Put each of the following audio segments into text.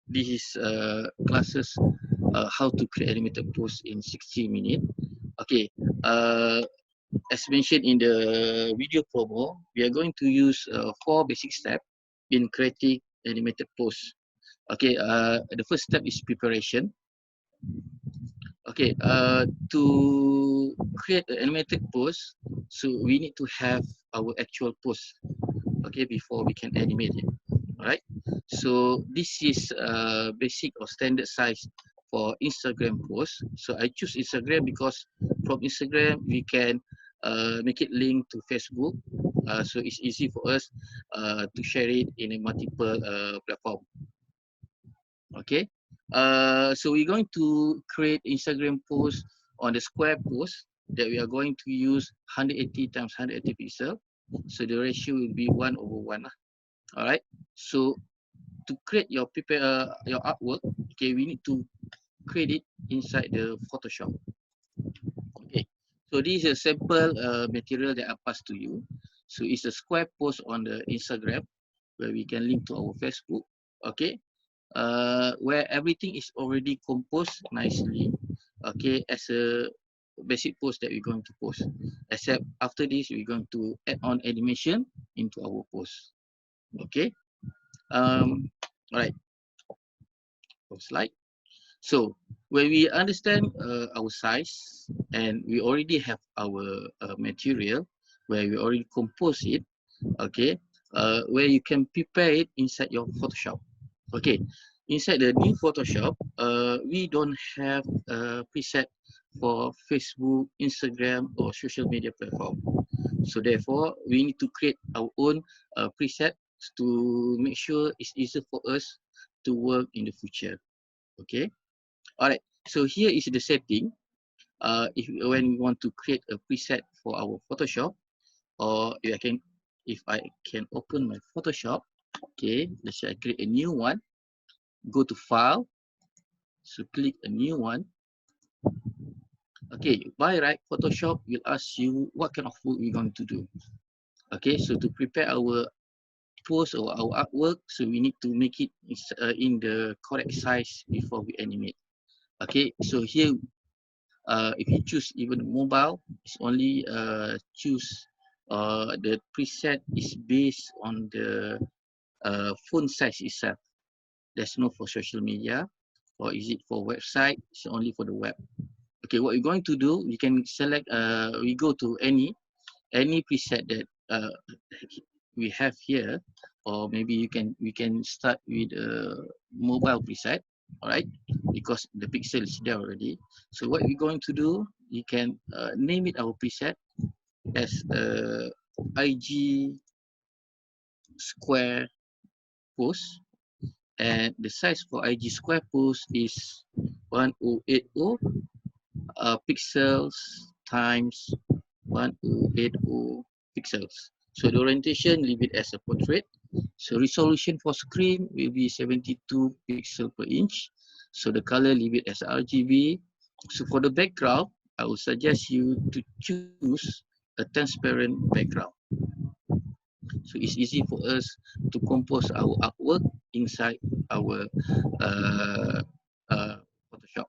this is classes how to create animated post in 60 minutes. Okay, as mentioned in the video promo, we are going to use 4 basic steps in creating animated post. Okay, the first step is preparation. Okay, to create an animated post, so we need to have our actual post, okay, before we can animate it. All right, so this is basic or standard size for Instagram post. So I choose Instagram because from Instagram we can make it link to Facebook, so it's easy for us to share it in a multiple platform. Okay, so we're going to create Instagram post on the square post that we are going to use 180 times 180 pixel. So the ratio will be 1/1. All right. So to create your your artwork, okay, we need to create it inside the Photoshop. Okay. So this is a sample material that I passed to you. So it's a square post on the Instagram where we can link to our Facebook. Okay. Where everything is already composed nicely, okay, as a basic post that we're going to post. Except after this, we're going to add on animation into our post. Okay. All right. Slide. So when we understand our size and we already have our material where we already compose it, okay, where you can prepare it inside your Photoshop. Okay, inside the new Photoshop, we don't have a preset for Facebook, Instagram, or social media platform. So therefore, we need to create our own preset to make sure it's easier for us to work in the future. Okay, all right. So here is the setting. When we want to create a preset for our Photoshop, or if I can open my Photoshop. Okay, let's say I create a new one. Go to File, so click a new one. Okay, by right, Photoshop will ask you what kind of work we're going to do. Okay, so to prepare our post or our artwork, so we need to make it in the correct size before we animate. Okay, so here, if you choose even mobile, it's only choose the preset is based on the phone size itself. There's no for social media, or is it for website? It's only for the web. Okay, what we're going to do, we can select, we go to any preset that we have here, or maybe we can start with a mobile preset, all right, because the pixel is there already. So what we're going to do, you can name it our preset as IG square post, and the size for IG square post is 1080 pixels times 1080 pixels. So the orientation, leave it as a portrait. So resolution for screen will be 72 pixel per inch. So the color, leave it as RGB. So for the background, I will suggest you to choose a transparent background. So it's easy for us to compose our artwork inside our uh, Photoshop.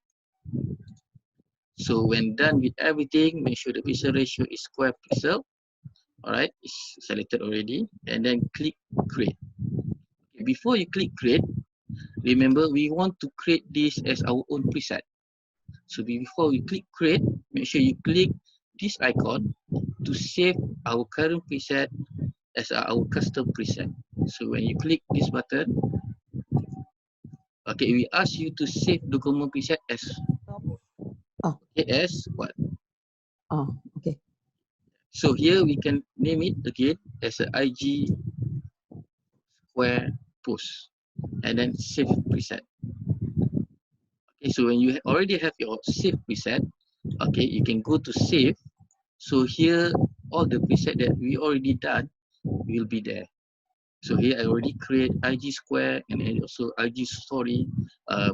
So when done with everything, make sure the pixel ratio is square pixel. All right, it's selected already, and then click create. Okay, before you click create, remember we want to create this as our own preset. So before we click create, make sure you click this icon to save our current preset as our custom preset. So when you click this button, okay, we ask you to save the common preset as as what? Okay. So here we can name it again as a IG square post, and then save preset. Okay, so when you already have your save preset, okay, you can go to save. So here, all the preset that we already done will be there. So here I already create IG square and also IG story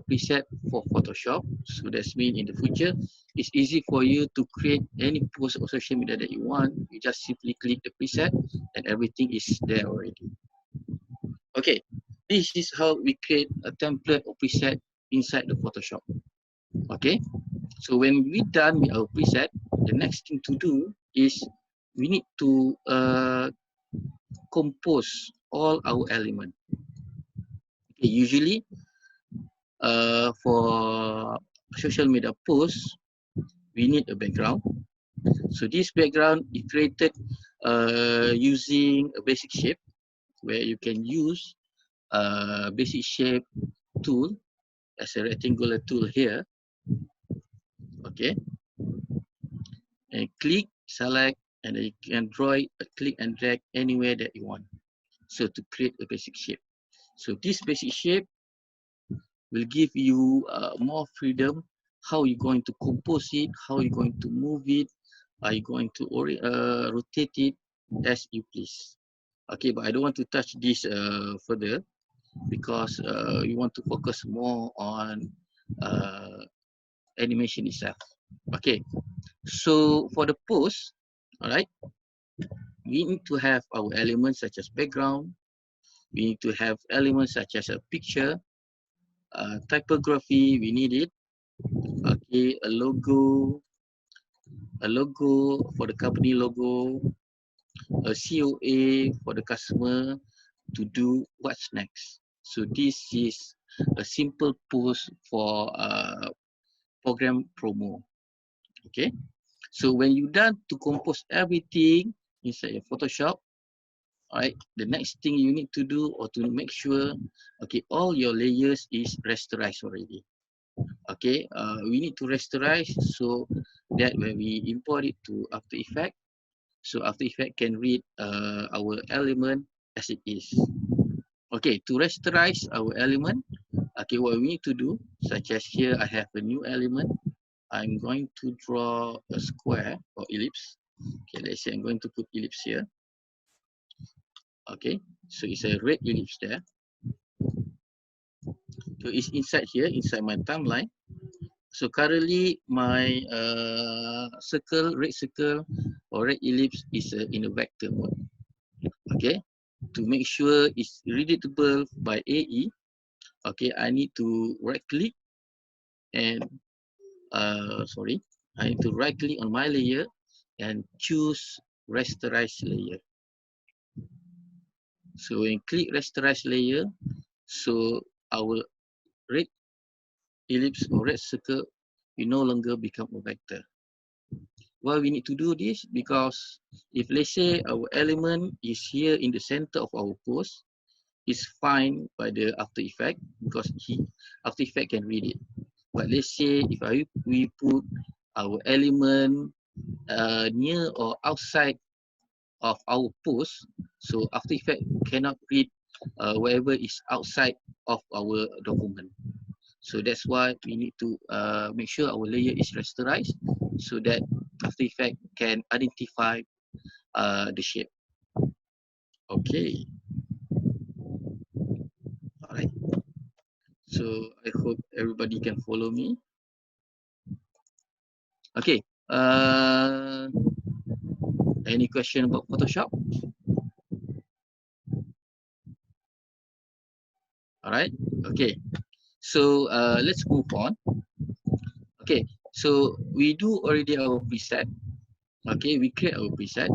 preset for Photoshop. So that's mean in the future, it's easy for you to create any post or social media that you want. You just simply click the preset and everything is there already. Okay, this is how we create a template or preset inside the Photoshop. Okay, so when we done with our preset, the next thing to do is we need to compose all our element. Okay, usually for social media posts, we need a background. So this background is created using a basic shape where you can use a basic shape tool as a rectangular tool here. Okay, and click, select, and then you can draw it, click and drag anywhere that you want. So to create a basic shape. So this basic shape will give you more freedom. How you're going to compose it, how you're going to move it, are you going to rotate it as you please. Okay, but I don't want to touch this further because we want to focus more on animation itself. Okay, so for the pose, all right, we need to have our elements such as background. We need to have elements such as a picture, typography. We need it. Okay, a logo for the company logo, a COA for the customer to do what's next. So this is a simple post for program promo. Okay, so when you done to compose everything inside your Photoshop, all right, the next thing you need to do or to make sure, okay, all your layers is rasterized already. Okay, we need to rasterize so that when we import it to After Effects, so After Effects can read our element as it is. Okay, to rasterize our element, okay, what we need to do, such as here I have a new element. I'm going to draw a square or ellipse. Okay, let's say I'm going to put ellipse here. Okay, so it's a red ellipse there. So it's inside here, inside my timeline. So currently my circle, red circle or red ellipse is in a vector mode. Okay, to make sure it's readable by AE, okay, I need to right click and I need to right click on my layer and choose rasterize layer. So when click rasterize layer, so our red ellipse or red circle will no longer become a vector. Why we need to do this? Because if let's say our element is here in the center of our post, it's fine by the After Effect because After Effect can read it. But let's say if we put our element near or outside of our post, so After Effect cannot read whatever is outside of our document. So that's why we need to make sure our layer is rasterized so that After Effect can identify the shape. Okay, all right. So I hope everybody can follow me. Okay. Any question about Photoshop? All right. Okay. So let's move on. Okay. So we do already our preset. Okay. We create our preset.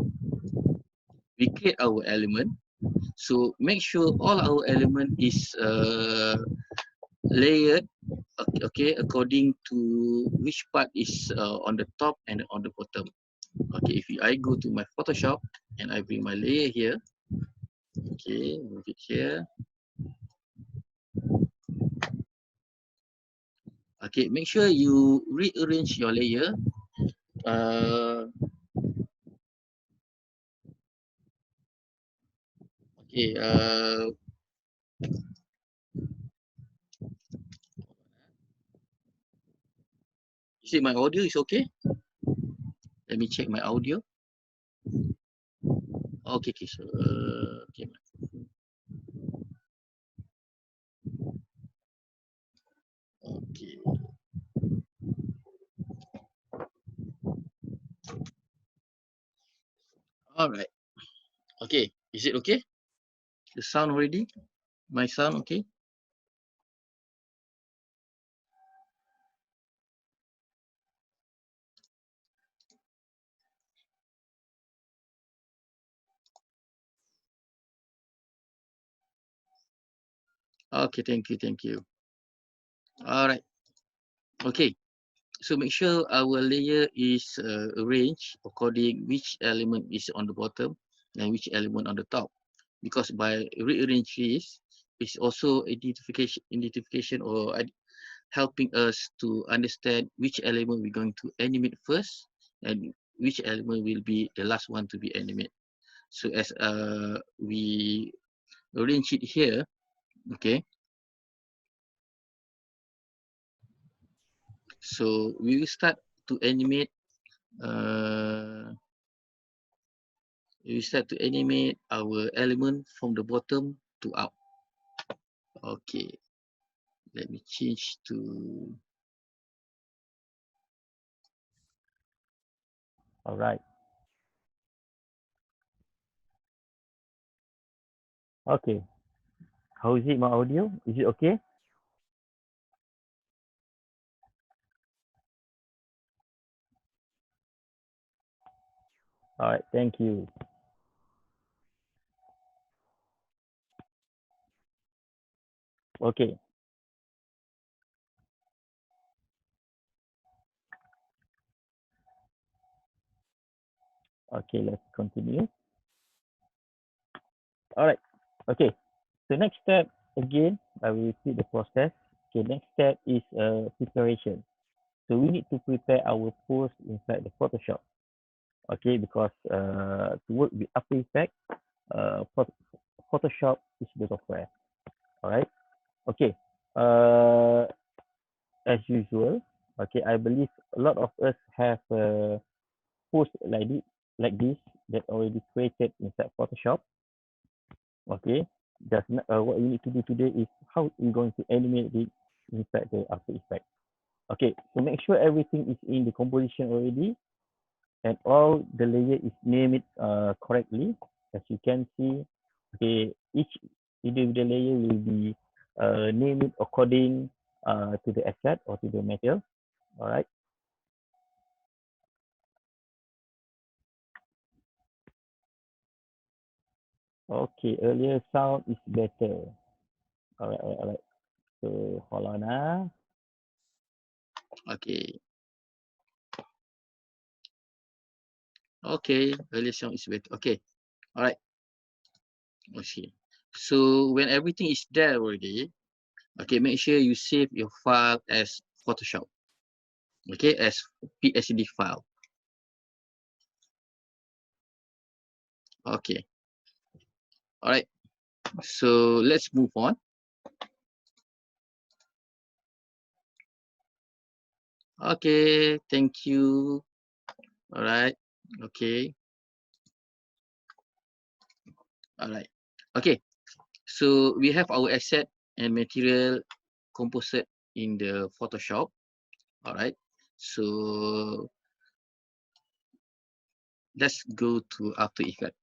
We create our element. So make sure all our element is layered. Okay. According to which part is on the top and on the bottom. Okay. If I go to my Photoshop and I bring my layer here. Okay. Move it here. Okay, make sure you rearrange your layer. Okay, you see my audio is okay? Let me check my audio. Okay, okay, so okay. Okay. All right. Okay, is it okay? The sound already? My sound okay? Okay, thank you, thank you. All right. Okay. So make sure our layer is arranged according which element is on the bottom and which element on the top. Because by rearrange this, it's also identification or helping us to understand which element we're going to animate first and which element will be the last one to be animated. So as we arrange it here, okay. So we will start to animate. We start to animate our element from the bottom to up. Okay, let me change to. All right. Okay. How is it, my audio? Is it okay? All right. Thank you. Okay. Okay. Let's continue. All right. Okay. So next step, again, I will repeat the process. Okay. Next step is preparation. So we need to prepare our post inside the Photoshop. Okay. Because to work with After Effects, Photoshop is the software. All right. Okay. Uh, as usual. Okay. I believe a lot of us have post like this that already created inside Photoshop. Okay, what we need to do today is how we're going to animate it inside the After Effects. Okay, so make sure everything is in the composition already and all the layer is named correctly. As you can see, okay, each individual layer will be named according to the asset or to the material. All right. Okay, earlier sound is better. All right, all right, all right. So hold on. Okay, okay, earlier sound is better. Okay, all right. Okay. So when everything is there already, okay, make sure you save your file as Photoshop. Okay, as PSD file. Okay, all right. So let's move on. Okay, thank you. All right. Okay. All right. Okay. So we have our asset and material composite in the Photoshop. All right. So let's go to After Effects.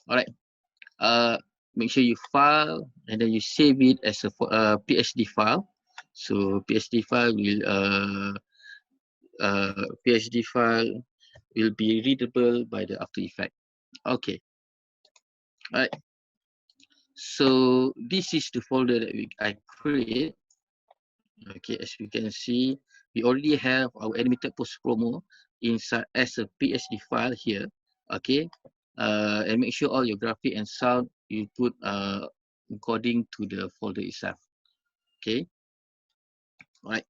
All right. Uh, make sure you file and then you save it as a PSD file. So PSD file will PSD file will be readable by the After Effects. Okay. All right. So this is the folder that I create. Okay, as you can see, we already have our animated post promo inside as a PSD file here. Okay, and make sure all your graphic and sound you put according to the folder itself. Okay, all right.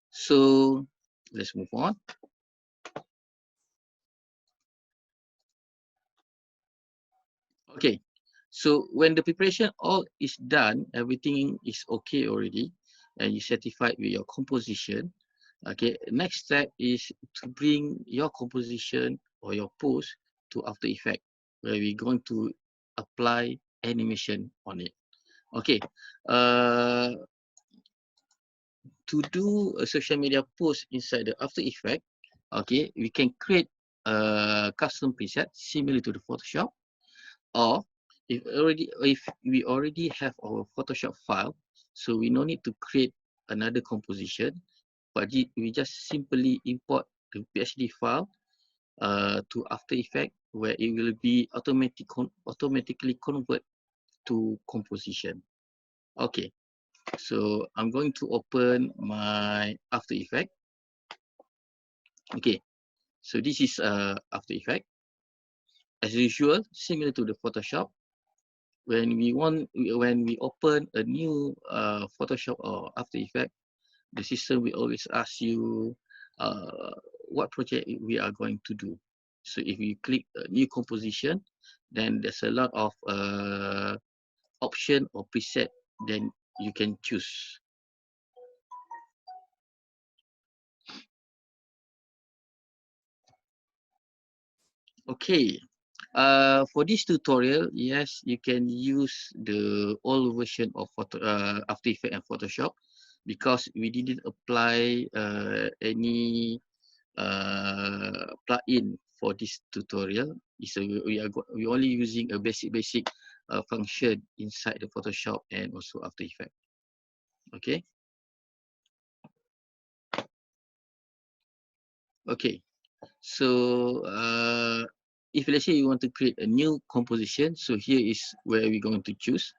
So let's move on. Okay, so when the preparation all is done, everything is okay already, and you satisfied with your composition. Okay, next step is to bring your composition or your post to After Effects, where we're going to apply animation on it. Okay, uh, to do a social media post inside the After Effects, okay, we can create a custom preset similar to the Photoshop, or if we already have our Photoshop file, so we no need to create another composition, but we just simply import the PSD file to After Effects, where it will be automatically convert to composition. Okay, so I'm going to open my After Effects. Okay, so this is After Effects. As usual, similar to the Photoshop, when we open a new Photoshop or After Effects, the system will always ask you what project we are going to do. So if you click a new composition, then there's a lot of option or preset then you can choose. Okay, for this tutorial, yes, you can use the old version of After Effects and Photoshop, because we didn't apply any plugin for this tutorial. So we only using a basic function inside the Photoshop and also After Effects. Okay. Okay. So if let's say you want to create a new composition, so here is where we're going to choose.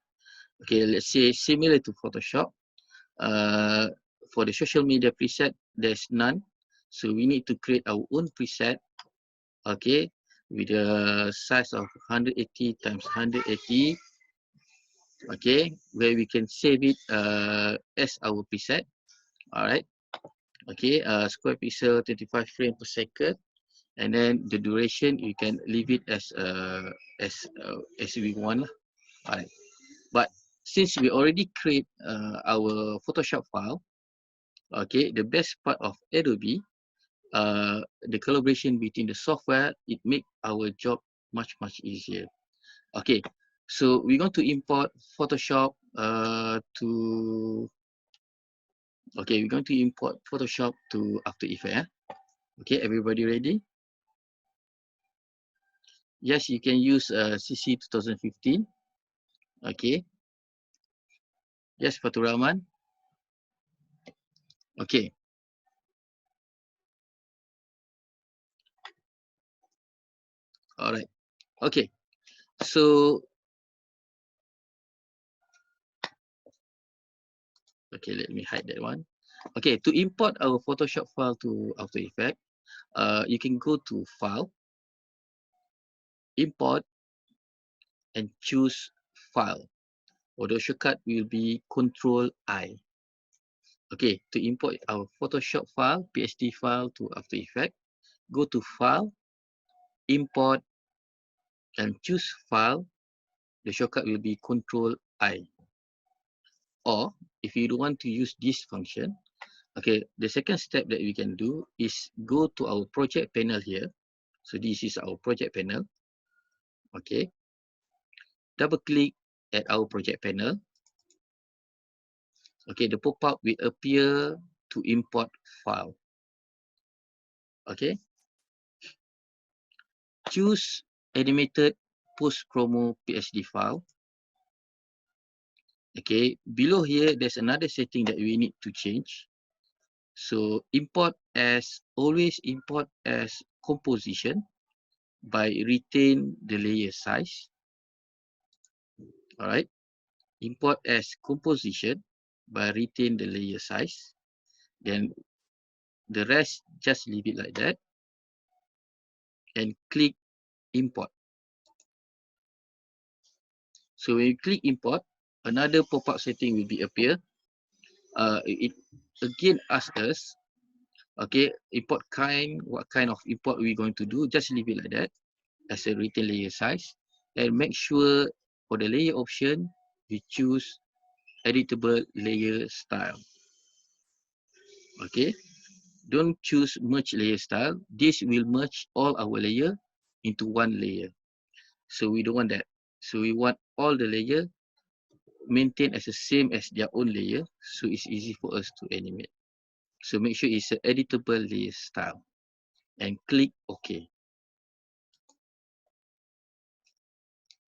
Okay, let's say similar to Photoshop. For the social media preset, there's none. So we need to create our own preset. Okay, with a size of 180 times 180. Okay, where we can save it as our preset. All right. Okay, square pixel 25 frames per second, and then the duration you can leave it as we want. All right. But since we already create our Photoshop file, okay, the best part of Adobe, the collaboration between the software, it make our job much easier. Okay, so we're going to import Photoshop we're going to import Photoshop to After Effects. Okay, everybody ready? Yes, you can use CC 2015. Okay. Yes, Fatur Rahman. Okay. All right. Okay. So, okay, let me hide that one. Okay, to import our Photoshop file to After Effects, you can go to File, Import, and choose File. Or the shortcut will be Control-I. Okay, to import our Photoshop file, PSD file to After Effects, go to File, Import, and choose File. The shortcut will be Control-I. Or if you don't want to use this function, okay, the second step that we can do is go to our project panel here. So this is our project panel. Okay, double click at our project panel. Okay, the pop-up will appear to import file. Okay, choose animated post chromo PSD file. Okay, below here there's another setting that we need to change. So always import as composition by retain the layer size. All right, import as composition by retain the layer size. Then the rest just leave it like that and click import. So when you click import, another pop-up setting will be appear. It again asks us, okay, import kind, what kind of import we're going to do. Just leave it like that as a retain layer size, and make sure for the layer option we choose editable layer style. Okay, don't choose merge layer style. This will merge all our layer into one layer. So we don't want that. So we want all the layer maintained as the same as their own layer, so it's easy for us to animate. So make sure it's an editable layer style and click OK.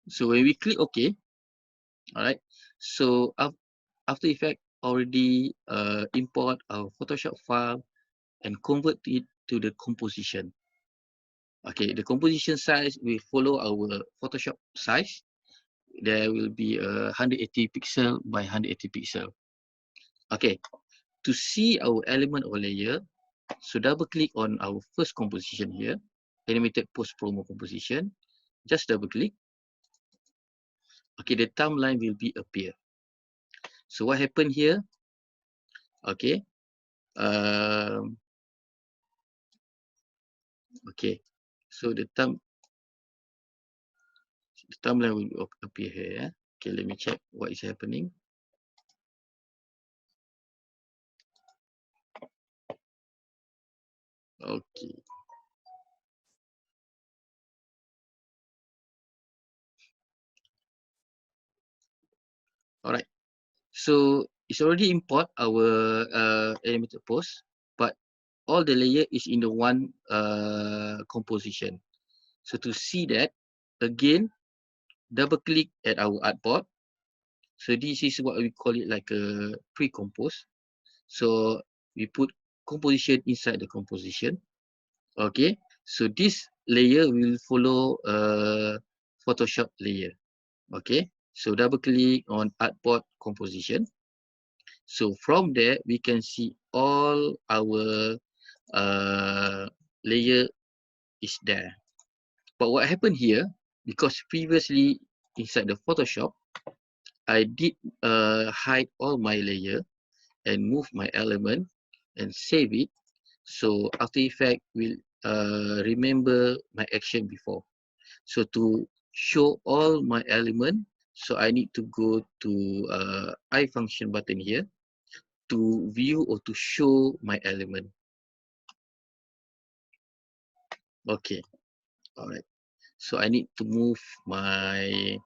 So when we click OK, all right. So After Effects already import our Photoshop file and convert it to the composition. Okay, the composition size will follow our Photoshop size. There will be a 180 pixel by 180 pixel. Okay, to see our element or layer, so double click on our first composition here, animated post promo composition. Just double click. Okay, the timeline will be appear. So what happened here? Okay, um, okay. So the timeline will appear here. Okay, let me check what is happening. Okay. All right. So it's already import our animated post, but all the layer is in the one composition. So to see that, again, double click at our artboard. So this is what we call it like a pre-compose. So we put composition inside the composition. Okay. So this layer will follow Photoshop layer. Okay. So double click on artboard composition. So from there, we can see all our layer is there. But what happened here, because previously inside the Photoshop, I did hide all my layer and move my element and save it. So After Effects will remember my action before. So to show all my element, so I need to go to I function button here to view or to show my element. Okay, all right. So I need to move my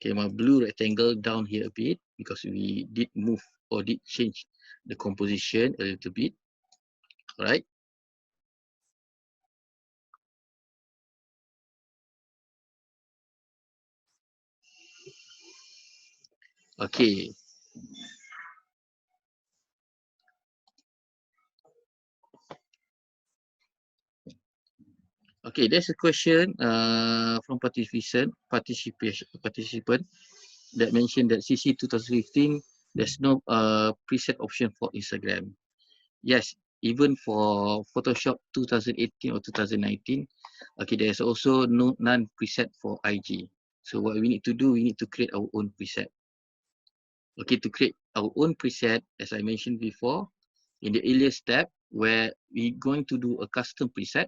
my blue rectangle down here a bit because we did move or did change the composition a little bit. All right. Okay. Okay, there's a question from participant that mentioned that CC 2015 there's no preset option for Instagram. Yes, even for Photoshop 2018 or 2019, okay, there's also none preset for IG. So what we need to do, we need to create our own preset. Okay, to create our own preset, as I mentioned before, in the earlier step where we're going to do a custom preset.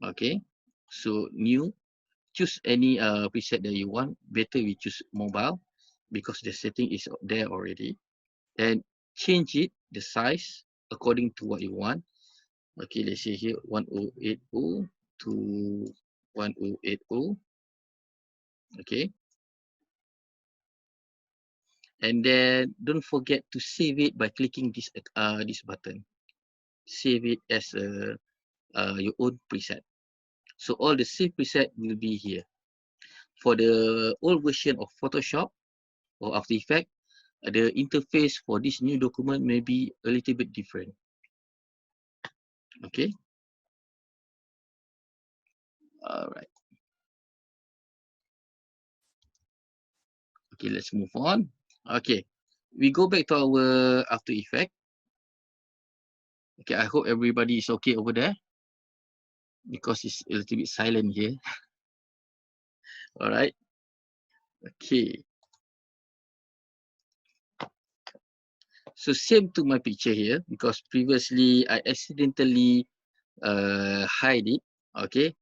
Okay, so new, choose any preset that you want. Better we choose mobile because the setting is there already, and change it the size according to what you want. Okay, let's say here 1080 to 1080. Okay, and then don't forget to save it by clicking this button. Save it as your own preset. So all the save preset will be here. For the old version of Photoshop or After Effects, the interface for this new document may be a little bit different. Okay. All right. Okay, let's move on. Okay, we go back to our After Effects. Okay, I hope everybody is okay over there because it's a little bit silent here. All right. Okay. So same to my picture here because previously I accidentally hide it. Okay.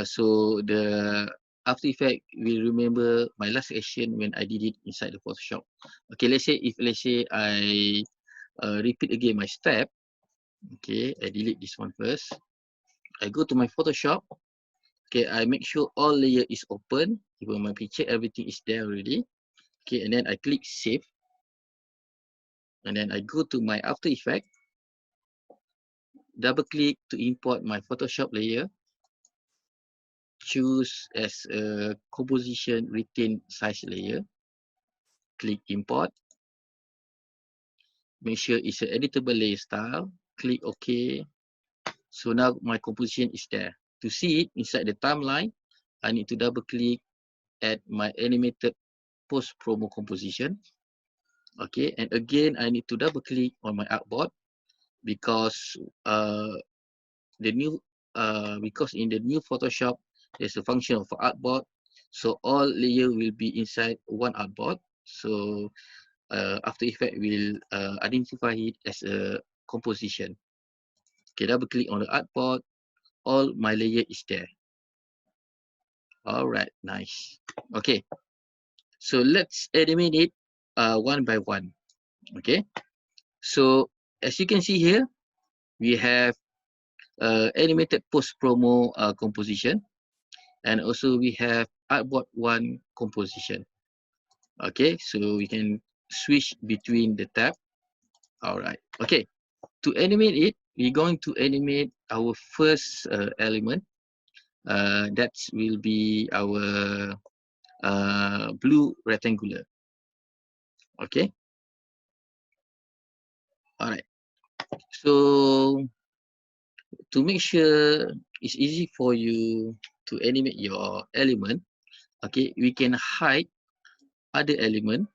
So the After Effects will remember my last action when I did it inside the Photoshop. Okay, let's say I repeat again my step. Okay, I delete this one first. I go to my Photoshop. Okay, I make sure all layer is open. Even my picture, everything is there already. Okay, and then I click save. And then I go to my After Effects. double click to import my Photoshop layer. Choose as a composition retain size layer. Click import. Make sure it's an editable layer style. Click OK. So now my composition is there. To see it inside the timeline, I need to double click at my animated post promo composition. Okay, and again I need to double click on my artboard because the new because in the new Photoshop there's a function of artboard, so all layer will be inside one artboard. So After Effects will identify it as a composition. Okay, double click on the artboard, all my layer is there. All right, nice. Okay, so let's animate it one by one. Okay, so as you can see here, we have animated post promo composition, and also we have artboard one composition. Okay, so we can switch between the tab. All right. Okay, to animate it, we're going to animate our first element. That will be our blue rectangular. Okay. All right. So to make sure it's easy for you to animate your element, okay, we can hide other element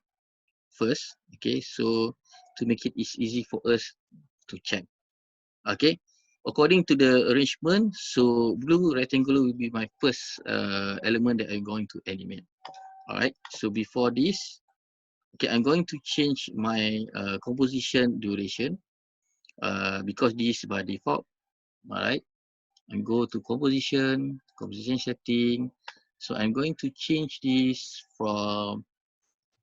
first. Okay, so to make it easy for us to check. Okay, according to the arrangement, so blue rectangular will be my first element that I'm going to animate. All right, so before this, okay, I'm going to change my composition duration because this is by default. All right, and go to composition setting. So I'm going to change this from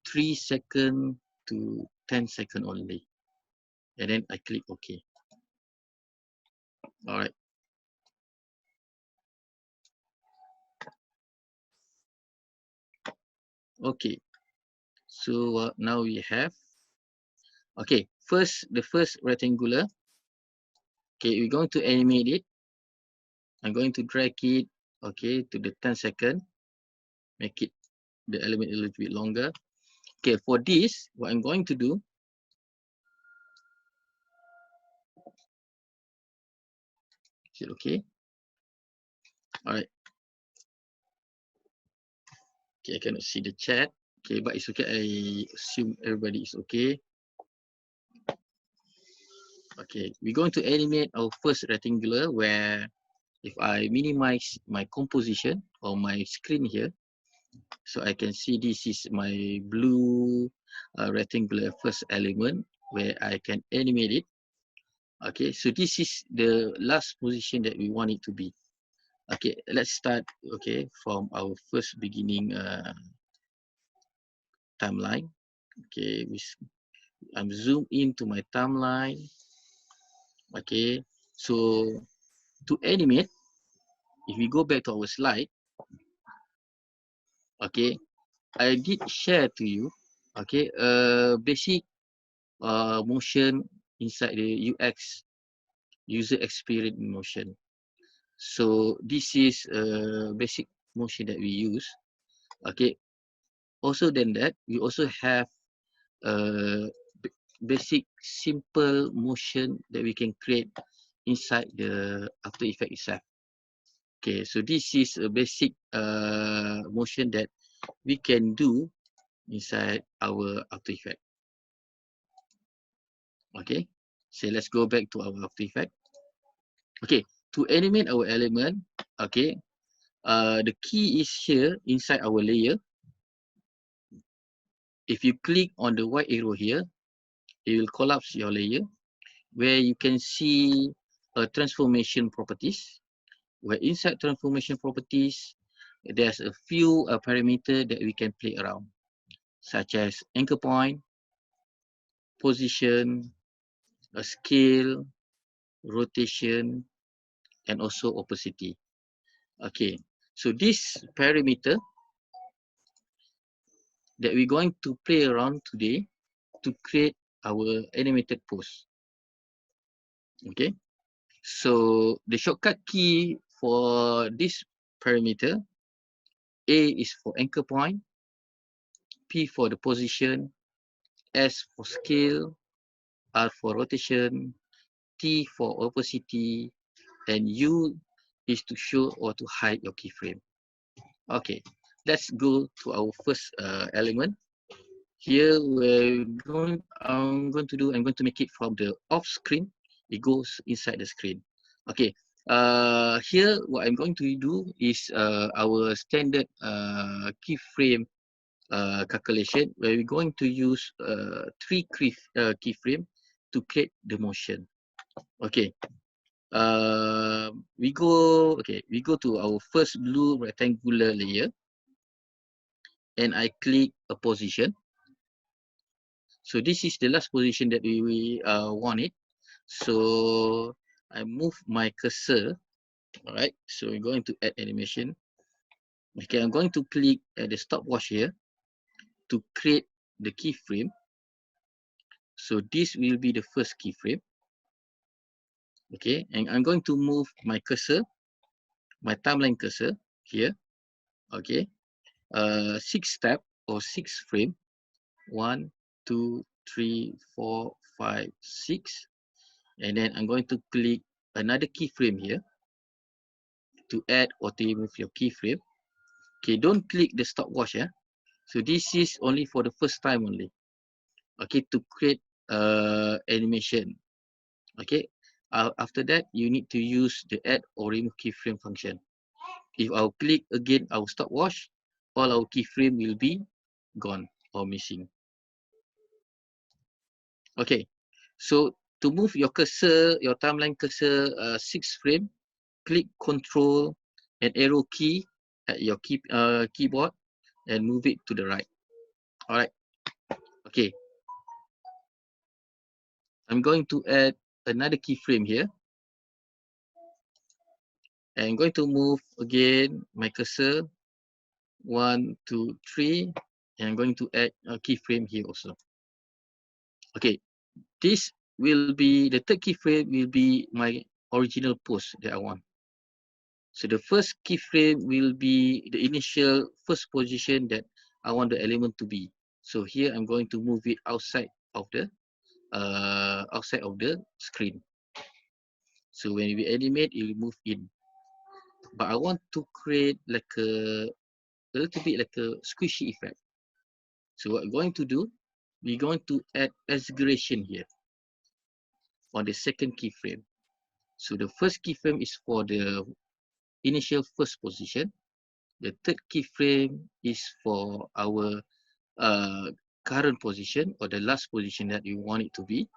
3 seconds to 10 seconds only, and then I click OK. All right. Okay. So now we have. Okay. The first rectangular. Okay, we're going to animate it. I'm going to drag it. Okay, to the 10 second. Make it the element a little bit longer. Okay, for this, what I'm going to do. Is it okay? All right. Okay, I cannot see the chat. Okay, but it's okay. I assume everybody is okay. Okay, we're going to animate our first rectangular where if I minimize my composition or my screen here, so I can see this is my blue rectangular first element where I can animate it. Okay, so this is the last position that we want it to be. Okay, let's start, okay, from our first beginning timeline. Okay, I'm zoom into my timeline. Okay, so to animate, if we go back to our slide, okay, I did share to you, okay, basic motion inside the UX, user experience motion. So this is a basic motion that we use. Okay, also than that, we also have a basic simple motion that we can create inside the After Effects itself. Okay, so this is a basic motion that we can do inside our After Effects. Okay, so let's go back to our After Effects. Okay, to animate our element, okay, the key is here inside our layer. If you click on the white arrow here, it will collapse your layer where you can see a transformation properties. Where inside transformation properties, there's a few parameters that we can play around, such as anchor point, position, a scale, rotation, and also opacity. Okay, so this parameter that we're going to play around today to create our animated pose. Okay, So the shortcut key for this parameter, A is for anchor point, P for the position, S for scale, R for rotation, T for opacity, and U is to show or to hide your keyframe. Okay, let's go to our first element. Here I'm going to make it from the off screen. It goes inside the screen. Okay. Here what I'm going to do is our standard keyframe calculation, where we're going to use three keyframe to create the motion. Okay. We go to our first blue rectangular layer, and I click a position. So this is the last position that we want it. So I move my cursor. All right. So we're going to add animation. Okay, I'm going to click at the stopwatch here to create the keyframe. So this will be the first keyframe. Okay, and I'm going to move my cursor, my timeline cursor here. Okay, 6 step or 6 frame. 1, 2, 3, 4, 5, 6. And then I'm going to click another keyframe here to add or to remove your keyframe. Okay, don't click the stopwatch. So this is only for the first time only. Okay, to create animation. Okay, after that you need to use the add or remove keyframe function. If I'll click again our stopwatch, all our keyframe will be gone or missing. Okay, so to move your cursor, your timeline cursor 6 frame, click Control and arrow key at your keyboard and move it to the right. All right. Okay. I'm going to add another keyframe here. I'm going to move again my cursor 1, 2, 3, and I'm going to add a keyframe here also. Okay. This will be the third keyframe will be my original pose that I want. So the first keyframe will be the initial first position that I want the element to be. So here I'm going to move it outside of the screen. So when we animate, it will move in. But I want to create like a little bit like a squishy effect. So what we're going to do, we're going to add exaggeration here on the second keyframe. So the first keyframe is for the initial first position. The third keyframe is for our current position or the last position that you want it to be.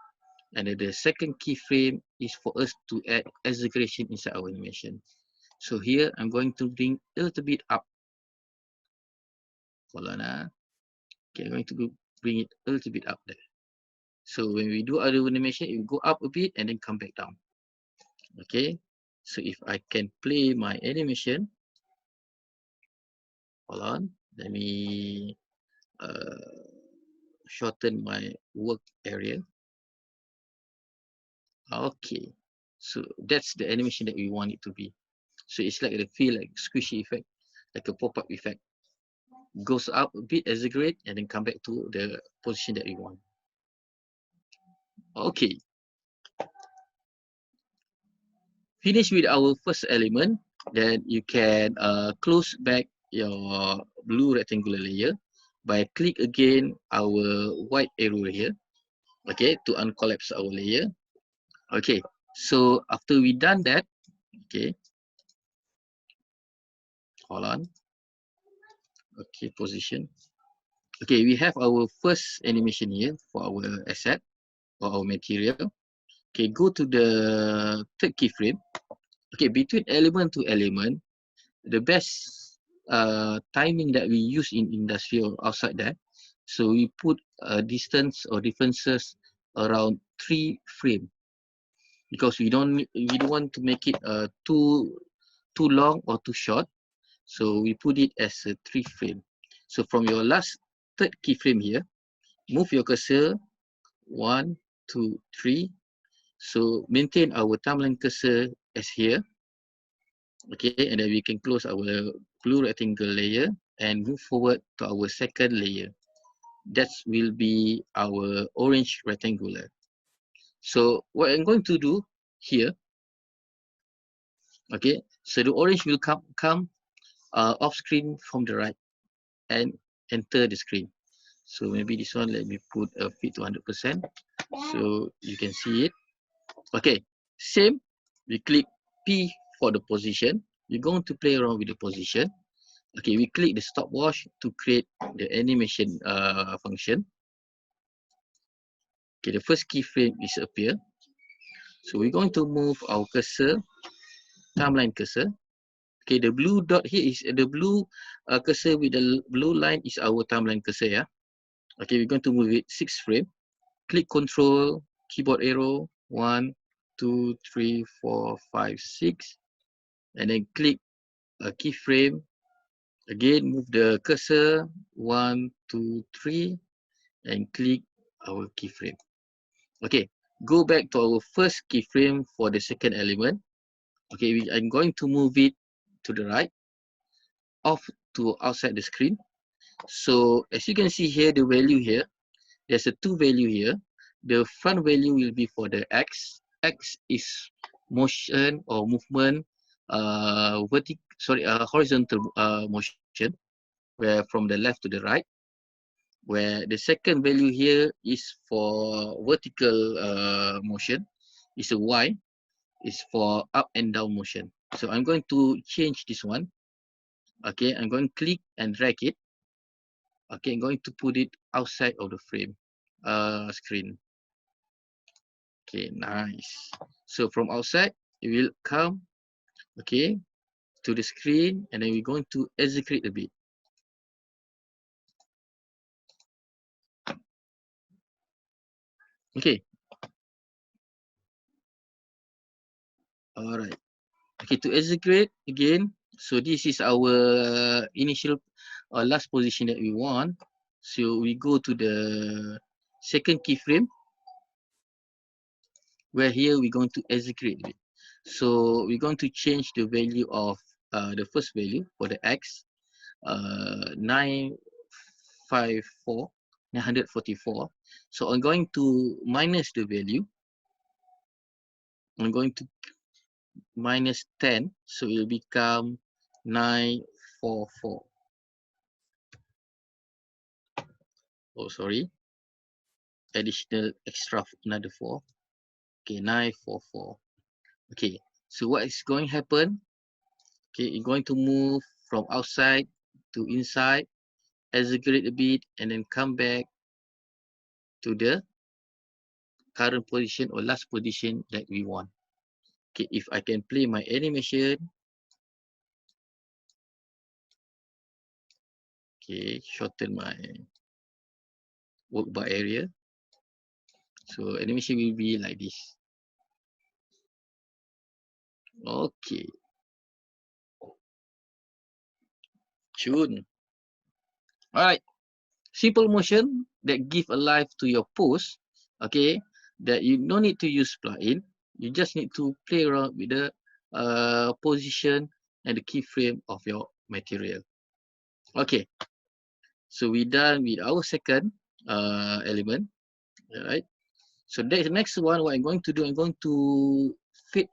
And then the second keyframe is for us to add exaggeration inside our animation. So here I'm going to bring a little bit up. Hold on. Okay, I'm going to bring it a little bit up there. So when we do our animation, it will go up a bit and then come back down. Okay, so if I can play my animation, hold on, let me shorten my work area. Okay, so that's the animation that we want it to be. So it's like the feel like squishy effect, like a pop-up effect. Goes up a bit, exaggerate, and then come back to the position that we want. Okay. Finish with our first element. Then you can close back your blue rectangular layer by click again our white arrow here. Okay, to uncollapse our layer. Okay, so after we done that, okay, hold on. Okay, position. Okay, we have our first animation here for our asset or our material. Okay, go to the third keyframe. Okay, between element to element, the best timing that we use in industry or outside that, so we put a distance or differences around 3 frame, because we don't want to make it too long or too short. So we put it as a 3 frame. So from your last third keyframe here, move your cursor 1, 2, 3. So maintain our timeline cursor as here. Okay, and then we can close our blue rectangle layer and move forward to our second layer. That will be our orange rectangular. So what I'm going to do here, okay, so the orange will come off screen from the right and enter the screen. So maybe this one, let me put a fit to 100% so you can see it. Okay, same, we click P for the position. We're going to play around with the position. Okay, we click the stopwatch to create the animation function. Okay, the first keyframe is appear. So we're going to move our cursor, timeline cursor. Okay, the blue dot here is the blue cursor with the blue line is our timeline cursor. Yeah. Okay, we're going to move it 6 frame. Click Control, keyboard arrow, 1, 2, 3, 4, 5, 6, and then click a keyframe. Again, move the cursor 1, 2, 3, and click our keyframe. Okay, go back to our first keyframe for the second element. Okay, I'm going to move it to the right, off to outside the screen. So as you can see here, the value here, there's a 2 value here. The front value will be for the X. X is motion or movement, horizontal motion, where from the left to the right. Where the second value here is for vertical motion, is a Y, is for up and down motion. So I'm going to change this one. Okay, I'm going to click and drag it. Okay, I'm going to put it outside of the frame screen. Okay, nice. So from outside, it will come, okay, to the screen, and then we're going to execute a bit. Okay. All right. Okay, to execute again. So this is our initial last position that we want. So we go to the second keyframe, where here we're going to execute it. So we're going to change the value of the first value for the X, 944. So I'm going to minus the value. I'm going to minus 10, so it will become 944. Oh, sorry. Additional extra another 4. Okay, 944. Okay, so what is going to happen? Okay, it's going to move from outside to inside, exaggerate a bit, and then come back to the current position or last position that we want. Okay, if I can play my animation. Okay, shorten my work bar area. So animation will be like this. Okay. Tune. Alright. Simple motion that give a life to your post. Okay. That you no need to use plugin. You just need to play around with the position and the keyframe of your material. Okay. So we done with our second element. Alright. So the next one, what I'm going to do, I'm going to fit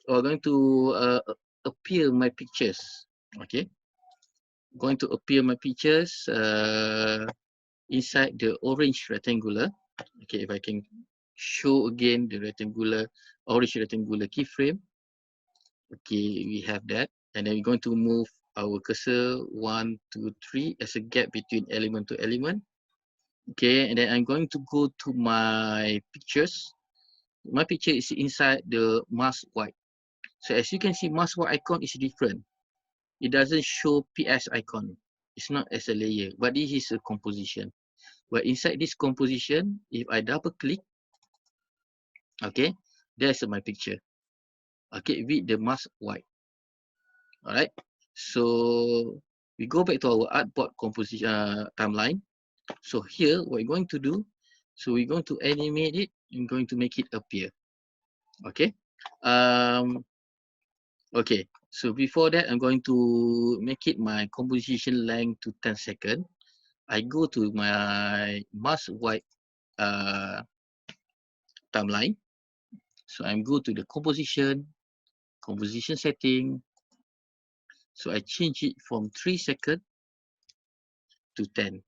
or going to appear my pictures. Okay. Going to appear my pictures inside the orange rectangular. Okay, if I can show again the orange rectangular keyframe. Okay, we have that. And then we're going to move our cursor 1, 2, 3 as a gap between element to element. Okay, and then I'm going to go to my pictures. My picture is inside the mask white. So as you can see, mask white icon is different. It doesn't show PS icon. It's not as a layer, but this is a composition. But inside this composition, if I double click, okay, there's my picture. Okay, with the mask white. Alright. So we go back to our artboard composition timeline. So here, what we're going to do, so we're going to animate it I'm going to make it appear. Okay. Okay. So before that, I'm going to make it my composition length to 10 seconds. I go to my mask white timeline. So I'm go to the composition setting. So I change it from 3 seconds to 10.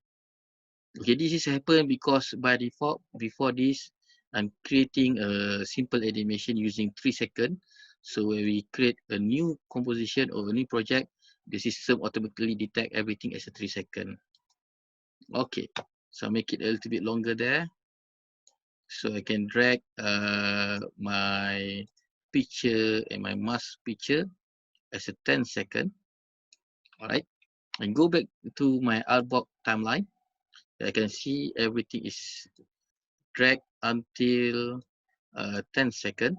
Okay, this is happen because by default, before this, I'm creating a simple animation using 3 seconds. So when we create a new composition or a new project, the system automatically detect everything as a 3 second. Okay, so I'll make it a little bit longer there. So I can drag my picture and my mask picture as a 10 second. Alright, and go back to my artboard timeline. I can see everything is dragged until 10 seconds.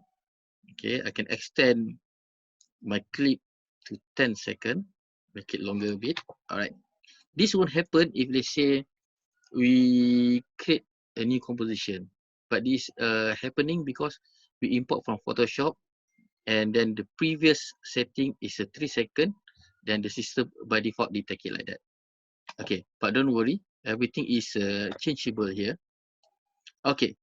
Okay, I can extend my clip to 10 seconds, make it longer a bit. Alright, this won't happen if let's say we create a new composition, but this happening because we import from Photoshop, and then the previous setting is a 3 second, then the system by default detect it like that. Okay, but don't worry, everything is changeable here. Okay,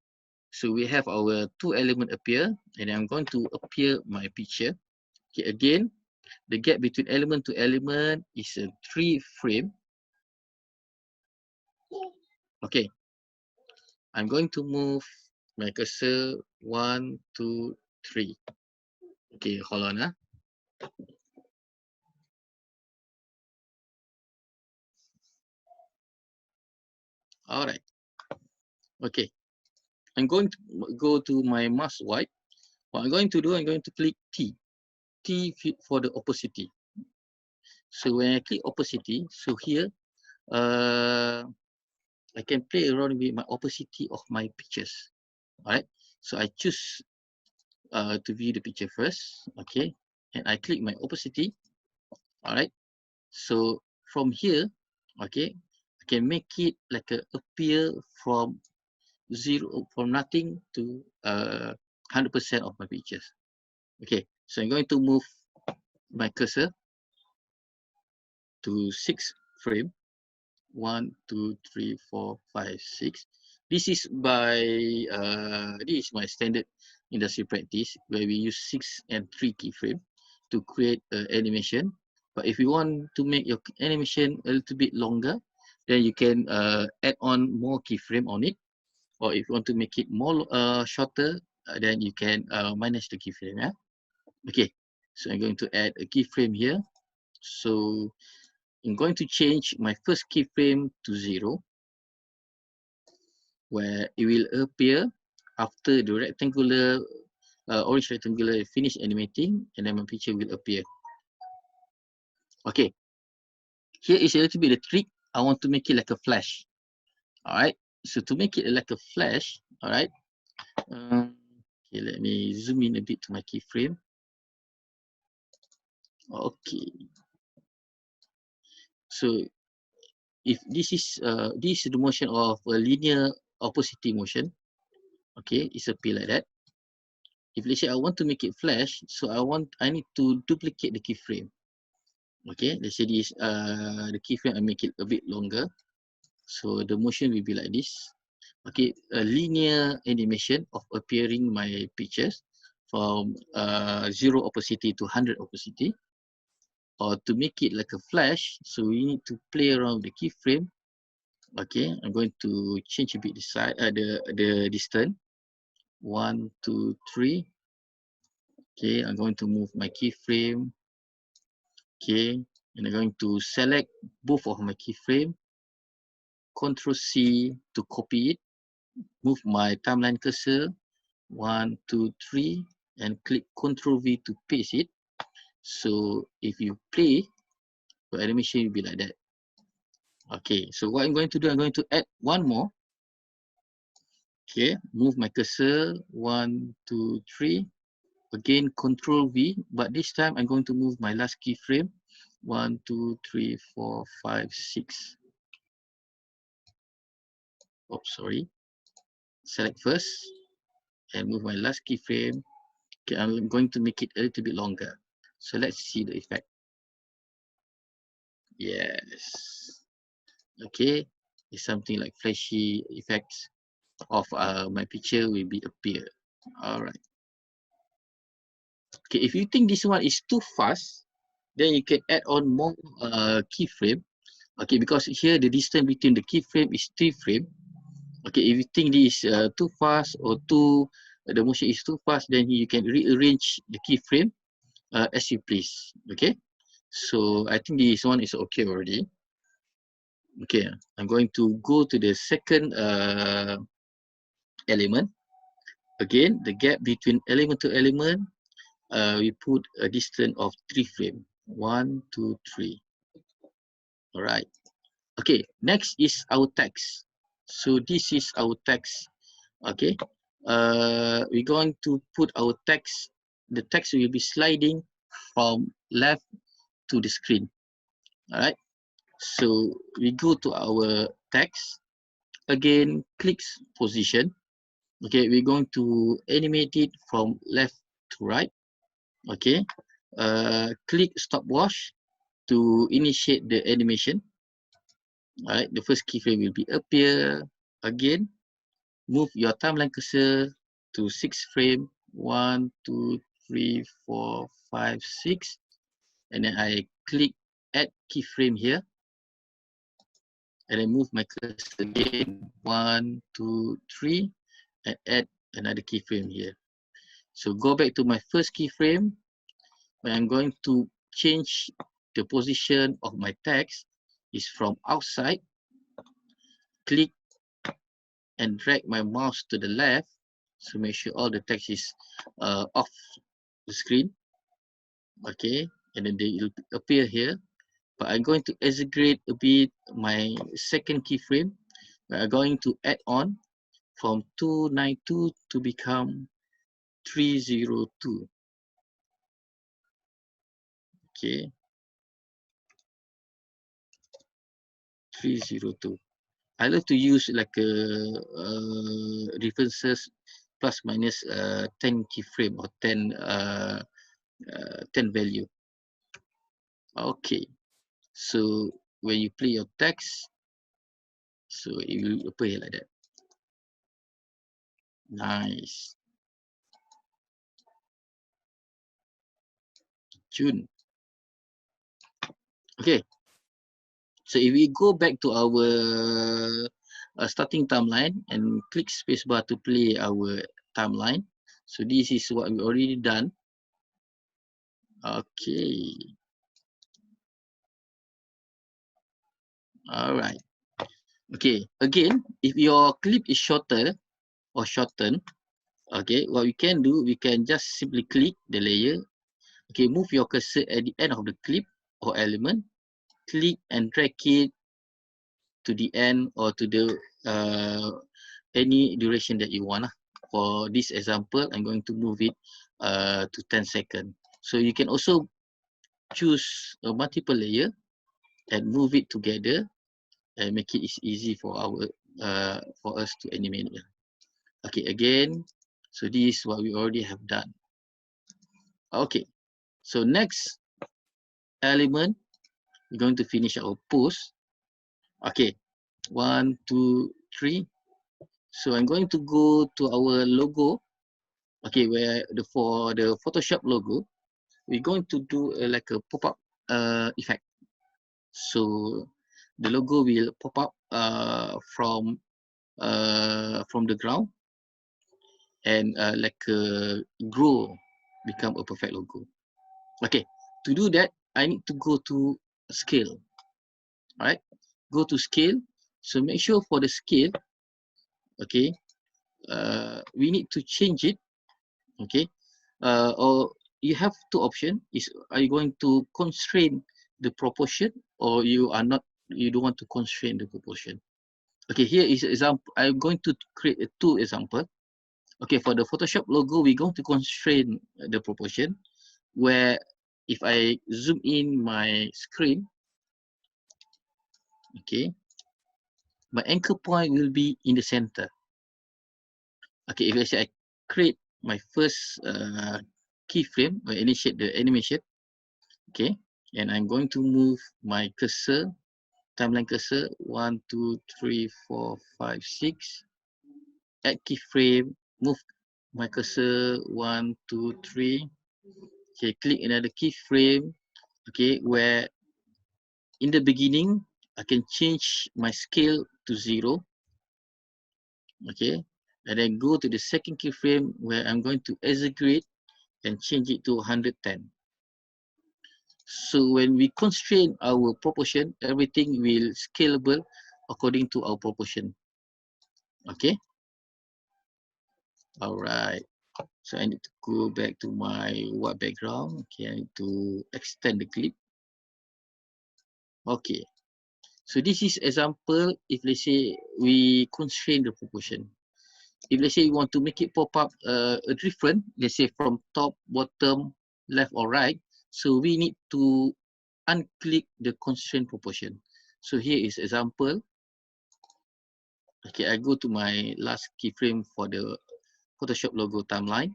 so we have our two element appear, and I'm going to appear my picture. Okay, again, the gap between element to element is a 3 frame. Okay, I'm going to move my cursor 1, 2, 3. Okay, hold on. All right. Okay, I'm going to go to my mask white. What I'm going to do, I'm going to click T. T for the opacity. So when I click opacity, so here, I can play around with my opacity of my pictures. All right. So I choose to view the picture first. Okay, and I click my opacity. All right. So from here, okay, I can make it like a appear from nothing to 100% of my pictures. Okay, so I'm going to move my cursor to 6 frame. 1, 2, 3, 4, 5, 6. This is my standard industry practice where we use 6 and 3 keyframe to create animation. But if you want to make your animation a little bit longer, then you can add on more keyframe on it. Or if you want to make it more shorter, then you can minus the keyframe. Yeah. Okay. So I'm going to add a keyframe here. So I'm going to change my first keyframe to 0, where it will appear after the rectangular, orange rectangular finish animating, and then my picture will appear. Okay, here is a little bit of trick. I want to make it like a flash. All right, so to make it like a flash, all right. Okay, let me zoom in a bit to my keyframe. Okay, so if this is the motion of a linear opacity motion. Okay, it's appear like that. If let's say I want to make it flash, so I need to duplicate the keyframe. Okay, let's say this the keyframe I make it a bit longer. So the motion will be like this. Okay, a linear animation of appearing my pictures from 0 opacity to 100 opacity. Or to make it like a flash, so we need to play around the keyframe. Okay, I'm going to change a bit the size, the distance. 1, 2, 3. Okay, I'm going to move my keyframe. Okay, and I'm going to select both of my keyframe. Ctrl C to copy it. Move my timeline cursor. 1, 2, 3, and click Ctrl V to paste it. So if you play, the animation will be like that. Okay, so what I'm going to do, I'm going to add one more. Okay, move my cursor. 1, 2, 3. Again, Ctrl V, but this time I'm going to move my last keyframe. 1, 2, 3, 4, 5, 6. Oh, sorry. Select first. and move my last keyframe. Okay, I'm going to make it a little bit longer. So let's see the effect. Yes. Okay, it's something like flashy effects of my picture will be appear. All right. Okay, if you think this one is too fast, then you can add on more keyframe. Okay, because here the distance between the keyframe is 3 frame. Okay, if you think this is too fast or the motion is too fast, then you can rearrange the keyframe as you please. Okay, so I think this one is okay already. Okay, I'm going to go to the second element. Again, the gap between element to element, we put a distance of 3 frame. 1, 2, 3. All right. Okay, next is our text. So this is our text. Okay, we're going to put our text. The text will be sliding from left to the screen. All right, so we go to our text. Again, click position. Okay, we're going to animate it from left to right. Okay, click stopwatch to initiate the animation. All right, the first keyframe will be appear. Again, move your timeline cursor to 6 frame. 1, 2, 3, 4, 5, 6, and then I click add keyframe here, and then move my cursor again. 1, 2, 3, and add another keyframe here. So go back to my first keyframe. When I'm going to change the position of my text is from outside. Click and drag my mouse to the left. So make sure all the text is off the screen. Okay, and then they will appear here. But I'm going to exaggerate a bit my second keyframe. I'm going to add on from 292 to become 302. Okay, 302. I love to use like references plus minus 10 keyframe or 10 value. Okay, so when you play your text, so it will appear like that. Nice. June. Okay, so if we go back to our starting timeline and click spacebar to play our timeline. So this is what we already done. Okay. All right. Okay. Again, if your clip is shorter or shortened, okay, what we can do, we can just simply click the layer. Okay, move your cursor at the end of the clip or element. Click and drag it to the end or to the any duration that you want. For this example, I'm going to move it to 10 seconds. So you can also choose a multiple layer and move it together and make it easy for us to animate. Okay, again, so this is what we already have done. Okay, so next element, we're going to finish our post. Okay, 1, 2, 3. So I'm going to go to our logo. Okay, where for the Photoshop logo, we're going to do like a pop-up effect. So the logo will pop up from the ground and like grow, become a perfect logo. Okay, to do that, I need to go to scale. All right, go to scale. So make sure for the scale, okay, we need to change it. Okay, or you have two options. Is are you going to constrain the proportion, or you don't want to constrain the proportion? Okay, here is example. I'm going to create two example. Okay, for the Photoshop logo, we're going to constrain the proportion, where if I zoom in my screen, okay, my anchor point will be in the center. Okay, if I say I create my first keyframe or initiate the animation. Okay, and I'm going to move my cursor, timeline cursor 1, 2, 3, 4, 5, 6. Add keyframe, move my cursor 1, 2, 3. Okay, click another keyframe. Okay, where in the beginning I can change my scale to 0. Okay, and then go to the second keyframe where I'm going to exaggerate and change it to 110. So when we constrain our proportion, everything will scalable according to our proportion. Okay. All right. So I need to go back to my white background. Okay, I need to extend the clip. Okay. So this is example if let's say we constrain the proportion. If let's say you want to make it pop up a different, let's say from top, bottom, left or right, so we need to unclick the constraint proportion. So here is example. Okay, I go to my last keyframe for the Photoshop logo timeline.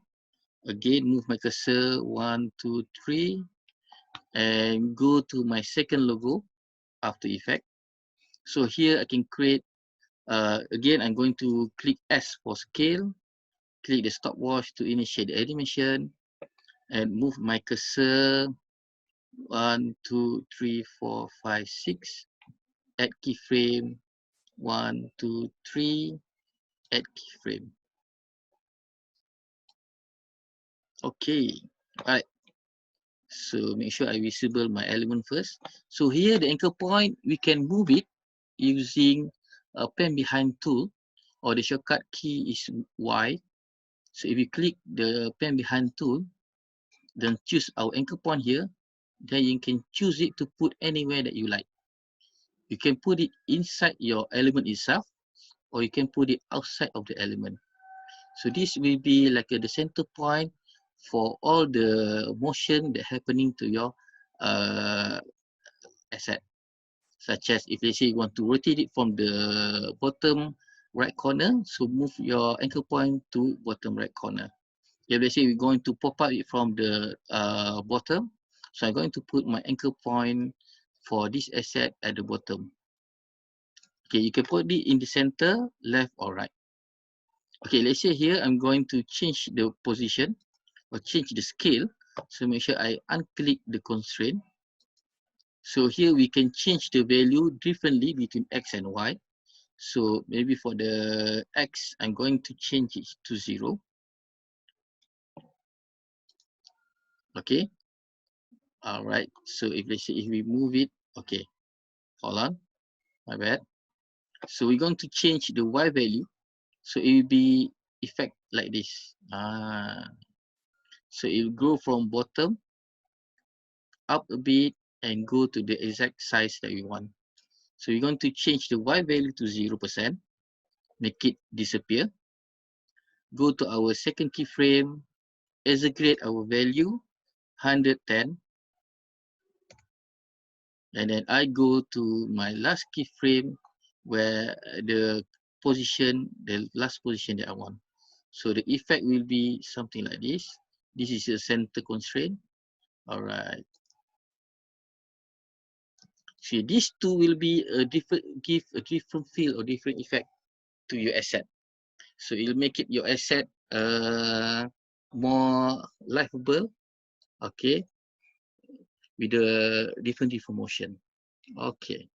Again, move my cursor 1, 2, 3, and go to my second logo, After Effects. So here I can create. Again, I'm going to click S for scale. Click the stopwatch to initiate the animation, and move my cursor 1, 2, 3, 4, 5, 6. Add keyframe 1, 2, 3. Add keyframe. Okay, alright. So make sure I visible my element first. So here the anchor point, we can move it using a pen behind tool, or the shortcut key is Y. So if you click the pen behind tool, then choose our anchor point here, then you can choose it to put anywhere that you like. You can put it inside your element itself, or you can put it outside of the element. So this will be like the center point for all the motion that happening to your asset. Such as if let's say you want to rotate it from the bottom right corner, so move your anchor point to bottom right corner. If let's say we're going to pop up it from the bottom, so I'm going to put my anchor point for this asset at the bottom. Okay, you can put it in the center, left or right. Okay, let's say here I'm going to change the position or change the scale. So make sure I unclick the constraint. So here we can change the value differently between X and Y. So maybe for the X, I'm going to change it to 0. Okay. All right. So if let's say if we move it, okay. Hold on. My bad. So we're going to change the Y value. So it will be effect like this. So it will go from bottom up a bit and go to the exact size that we want. So we're going to change the Y value to 0%, make it disappear. Go to our second keyframe, exaggerate our value, 110. And then I go to my last keyframe where the position, the last position that I want. So the effect will be something like this. This is a center constraint. All right. See, these two will be a different, give a different feel or different effect to your asset. So it'll make it your asset more livable, okay, with a different motion. Okay.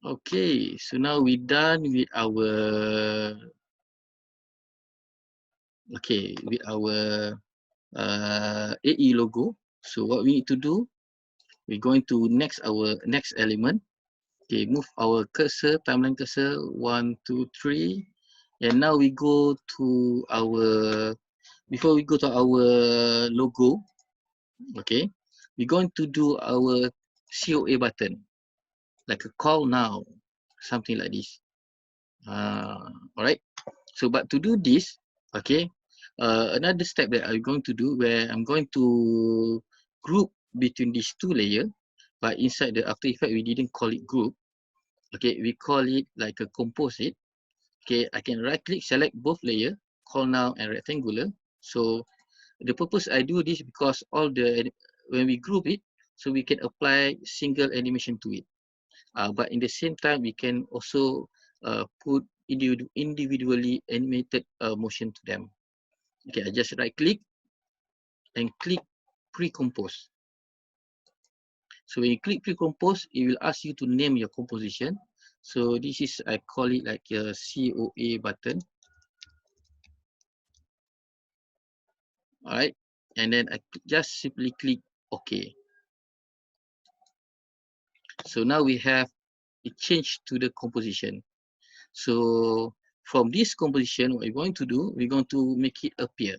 Okay, so now we're done with our AE logo. So what we need to do, we're going to our next element. Okay, move our cursor, timeline cursor, 1, 2, 3. And now we go to our, before we go to our logo, okay, we're going to do our COA button, like a call now, something like this. All right. So, but to do this, okay, another step that I'm going to do where I'm going to group between these two layers, but inside the After Effects, we didn't call it group. Okay, we call it like a composite. Okay, I can right click, select both layer, call now and rectangular. So the purpose I do this because all the, when we group it, so we can apply single animation to it. But in the same time, we can also put individually animated motion to them. Okay, I just right click and click pre-compose. So when you click pre-compose, it will ask you to name your composition. So this is, I call it like a COA button. All right, and then I just simply click OK. So now we have it changed to the composition. So from this composition, what we're going to do, we're going to make it appear.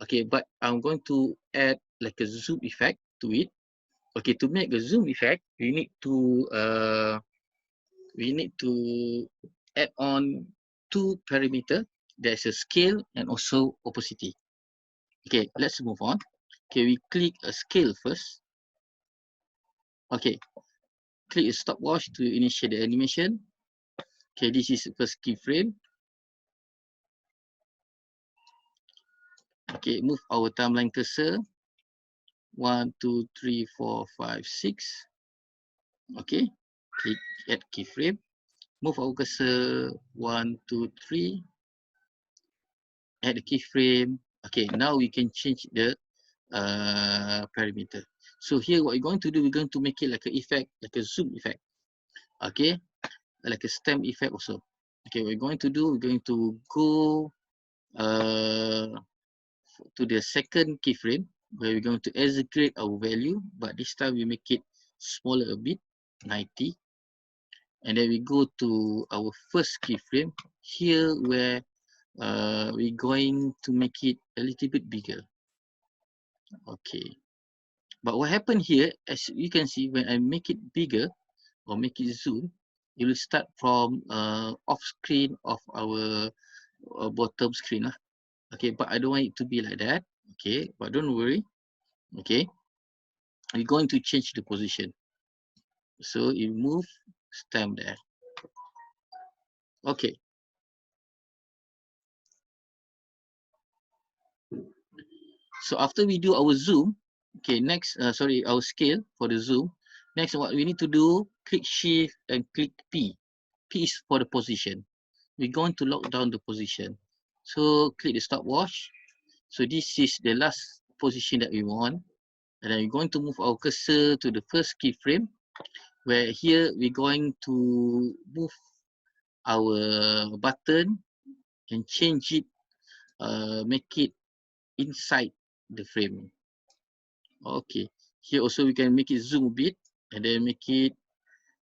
Okay, but I'm going to add like a zoom effect to it. Okay, to make the zoom effect, we need to add on two parameters. There's a scale and also opacity. Okay, let's move on. Okay, we click a scale first. Okay, click stopwatch to initiate the animation. Okay, this is the first keyframe. Okay, move our timeline cursor. 1, 2, 3, 4, 5, 6. Okay, click add keyframe. Move our cursor 1, 2, 3. Add the keyframe. Okay, now we can change the parameter. So here what we're going to do, we're going to make it like an effect, like a zoom effect. Okay, like a stamp effect also. Okay, what we're going to do, we're going to go to the second keyframe where we're going to execute our value, but this time we make it smaller a bit, 90. And then we go to our first keyframe here where we're going to make it a little bit bigger. Okay, but what happened here, as you can see, when I make it bigger or make it zoom, it will start from off screen of our bottom screen. Okay, but I don't want it to be like that. Okay, but don't worry. Okay, we're going to change the position. So you move stamp there. Okay. So after we do our zoom, okay, next, our scale for the zoom. Next, what we need to do, click shift and click P. P is for the position. We're going to lock down the position. So click the stopwatch. So this is the last position that we want. And then we're going to move our cursor to the first keyframe, where here we're going to move our button and change it, make it inside the frame. Okay, here also we can make it zoom a bit and then make it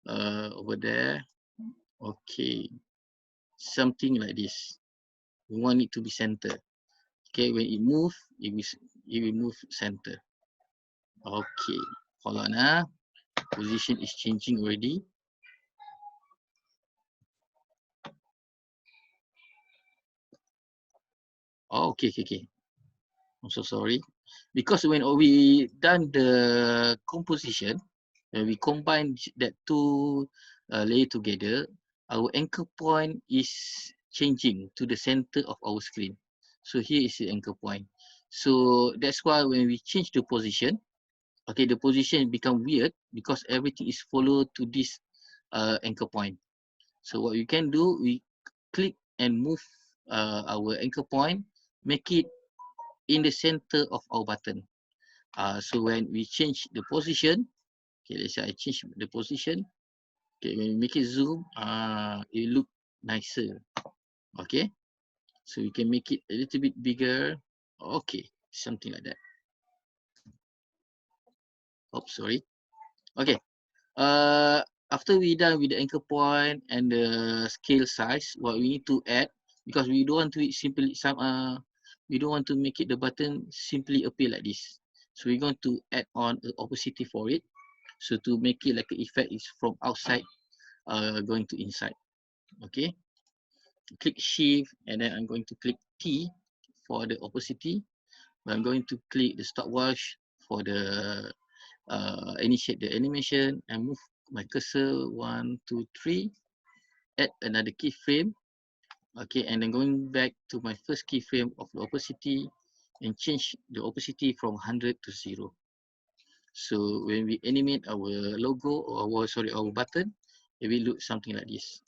over there. Okay, something like this. We want it to be center. Okay, when it move, it will move center. Okay, hold on. Position is changing already. Oh, okay. I'm so sorry. Because when we done the composition, when we combine that two layer together, our anchor point is changing to the center of our screen. So here is the anchor point. So that's why when we change the position, okay, the position become weird because everything is followed to this anchor point. So what we can do, we click and move our anchor point, make it in the center of our button. So when we change the position, okay, let's say I change the position. Okay, when we make it zoom, it look nicer. Okay, so we can make it a little bit bigger. Okay, something like that. Oh, sorry. Okay. After we done with the anchor point and the scale size, what we need to add, because we don't want to simply we don't want to make it the button simply appear like this. So we're going to add on an opacity for it. So to make it like an effect is from outside going to inside. Okay, click shift and then I'm going to click T for the opacity. I'm going to click the stopwatch for the initiate the animation and move my cursor 1, 2, 3. Add another keyframe. Okay, and then going back to my first keyframe of the opacity and change the opacity from 100 to 0. So when we animate our logo or our button, it will look something like this.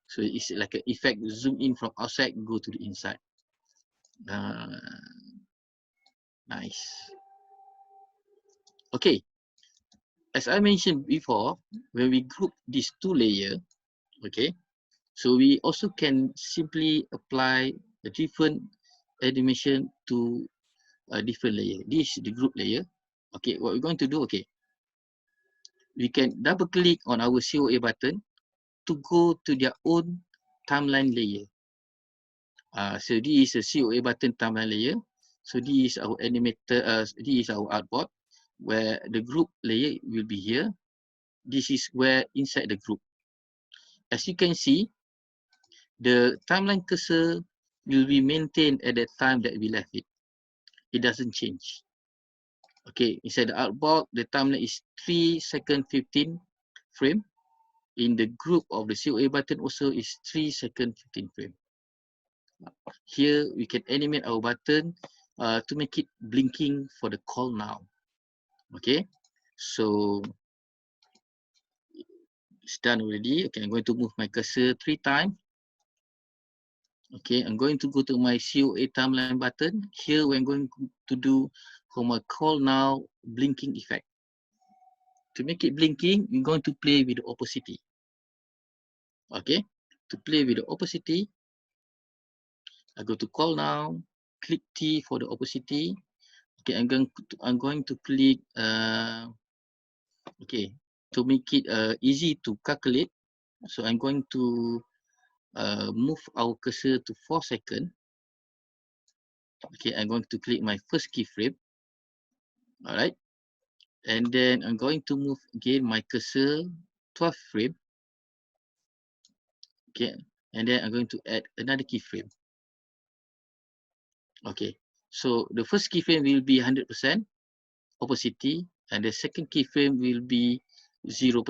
So it's like an effect, zoom in from outside, go to the inside. Nice. Okay, as I mentioned before, when we group these two layers, okay, so we also can simply apply a different animation to a different layer. This is the group layer. Okay, what we're going to do, okay, we can double click on our COA button to go to their own timeline layer. So this is a COA button timeline layer. So this is our animator, this is our artboard, where the group layer will be here. This is where inside the group. As you can see, the timeline cursor will be maintained at the time that we left it. It doesn't change. Okay, inside the artboard, the timeline is 3 second 15 frame. In the group of the COA button also is 3 second 15 frame. Here we can animate our button to make it blinking for the call now. Okay, so it's done already. Okay, I'm going to move my cursor 3 times. Okay, I'm going to go to my COA timeline button. Here we're going to do for my call now blinking effect. To make it blinking, you're going to play with the opacity. Okay, to play with the opacity, I go to call now, click T for the opacity. Okay, I'm going to click okay, to make it easy to calculate. So I'm going to move our cursor to 4 seconds. Okay, I'm going to click my first keyframe. All right, and then I'm going to move again my cursor 12 frame. Okay, and then I'm going to add another keyframe. Okay, so the first keyframe will be 100% opacity, and the second keyframe will be 0%.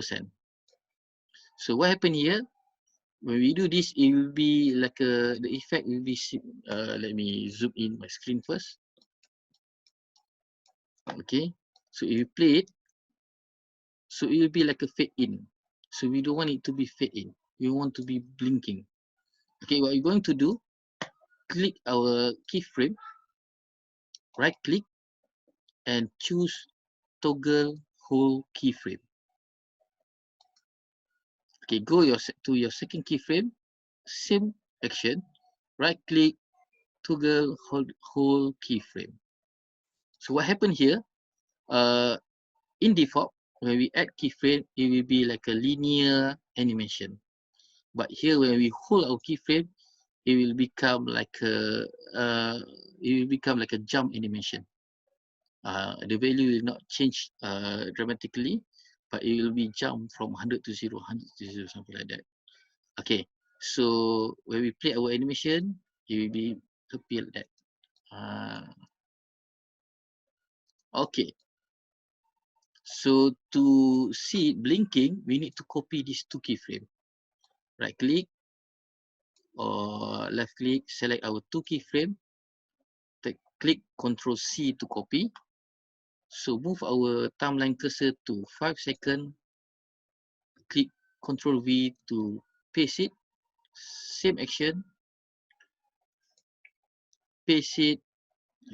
So what happened here? When we do this, it will be like the effect will be. Let me zoom in my screen first. Okay, so if you play it, so it will be like a fade in. So we don't want it to be fade in. We want to be blinking. Okay, what you're going to do? Click our keyframe, right click, and choose toggle whole keyframe. Okay, go to your second keyframe, same action, right click, toggle whole keyframe. So what happened here? In default, when we add keyframe, it will be like a linear animation. But here, when we hold our keyframe, it will become like a jump animation. The value will not change dramatically, but it will be jump from 100 to 0, 100 to 0, something like that. Okay, so when we play our animation, it will be appear like that. Okay, so to see it blinking, we need to copy these two keyframes. Right click or left click, select our two keyframe, click Ctrl C to copy. So move our timeline cursor to 5 seconds, click Ctrl V to paste it, same action, paste it.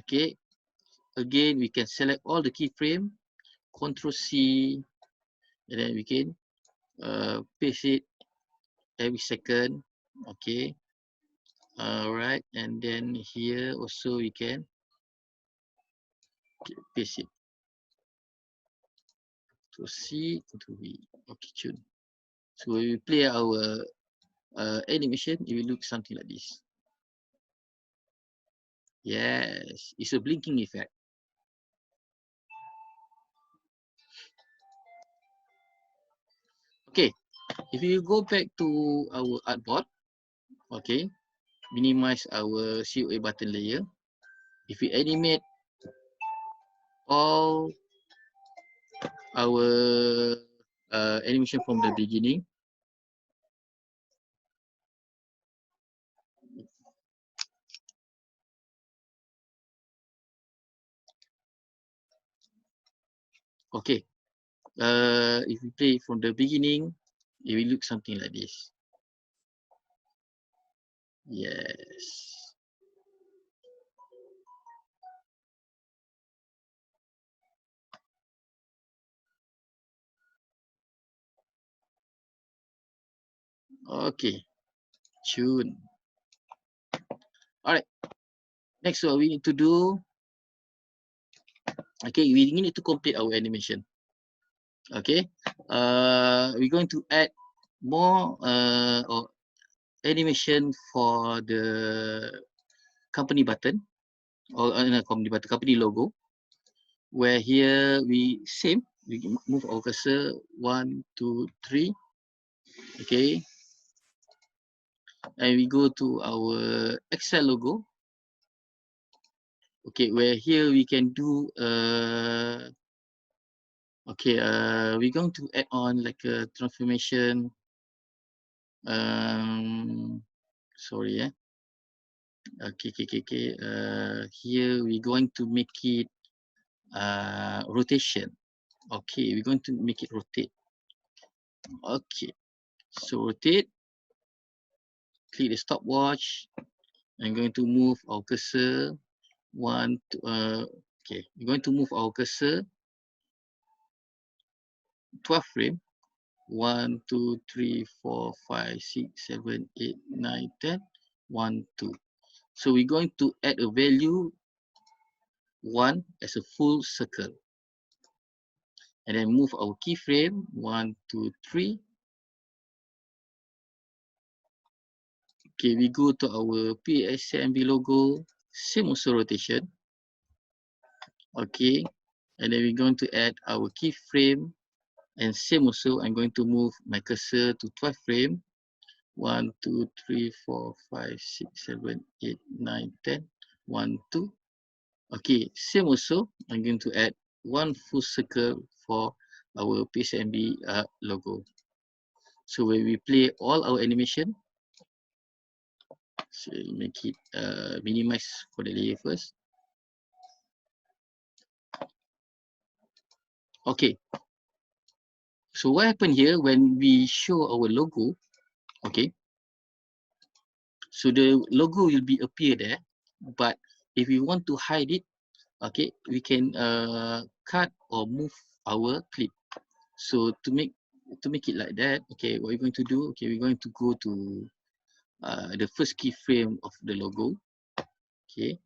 Okay, again we can select all the keyframe, Ctrl C, and then we can paste it every second. Okay, all right, and then here also we can paste it. Ctrl C, Ctrl V. Okay, tune. So when we play our animation, it will look something like this. Yes, it's a blinking effect. Okay, if you go back to our artboard, okay, minimize our COA button layer. If we animate all our animation from the beginning, Okay. If we play from the beginning, it will look something like this. Yes. Okay. Tune. All right. Next, what we need to do. Okay, we need to complete our animation. Okay. We're going to add more or animation for the company button or company logo. Where here we move our cursor 1, 2, 3. Okay, and we go to our Excel logo. Okay, where here we can do we're going to add on like a transformation. Sorry, okay. Here we're going to make it rotation. Okay, we're going to make it rotate. Okay, so rotate. Click the stopwatch. I'm going to move our cursor we're going to move our cursor 12 frame. 1, 2, 3, 4, 5, 6, 7, 8, 9, 10. 1, 2. So we're going to add a value 1 as a full circle. And then move our keyframe 1, 2, 3. Okay, we go to our PSMB logo, same also rotation. Okay, and then we're going to add our keyframe, and same also, I'm going to move my cursor to 12 frame. 1, 2, 3, 4, 5, 6, 7, 8, 9, 10. 1, 2. Okay, same also, I'm going to add one full circle for our PSMB logo. So when we play all our animation, so make it minimize for the layer first. Okay. So what happened here when we show our logo? Okay. So the logo will be appear there, but if we want to hide it, okay, we can cut or move our clip. So to make it like that, okay, what we're going to do? Okay, we're going to go to the first keyframe of the logo. Okay,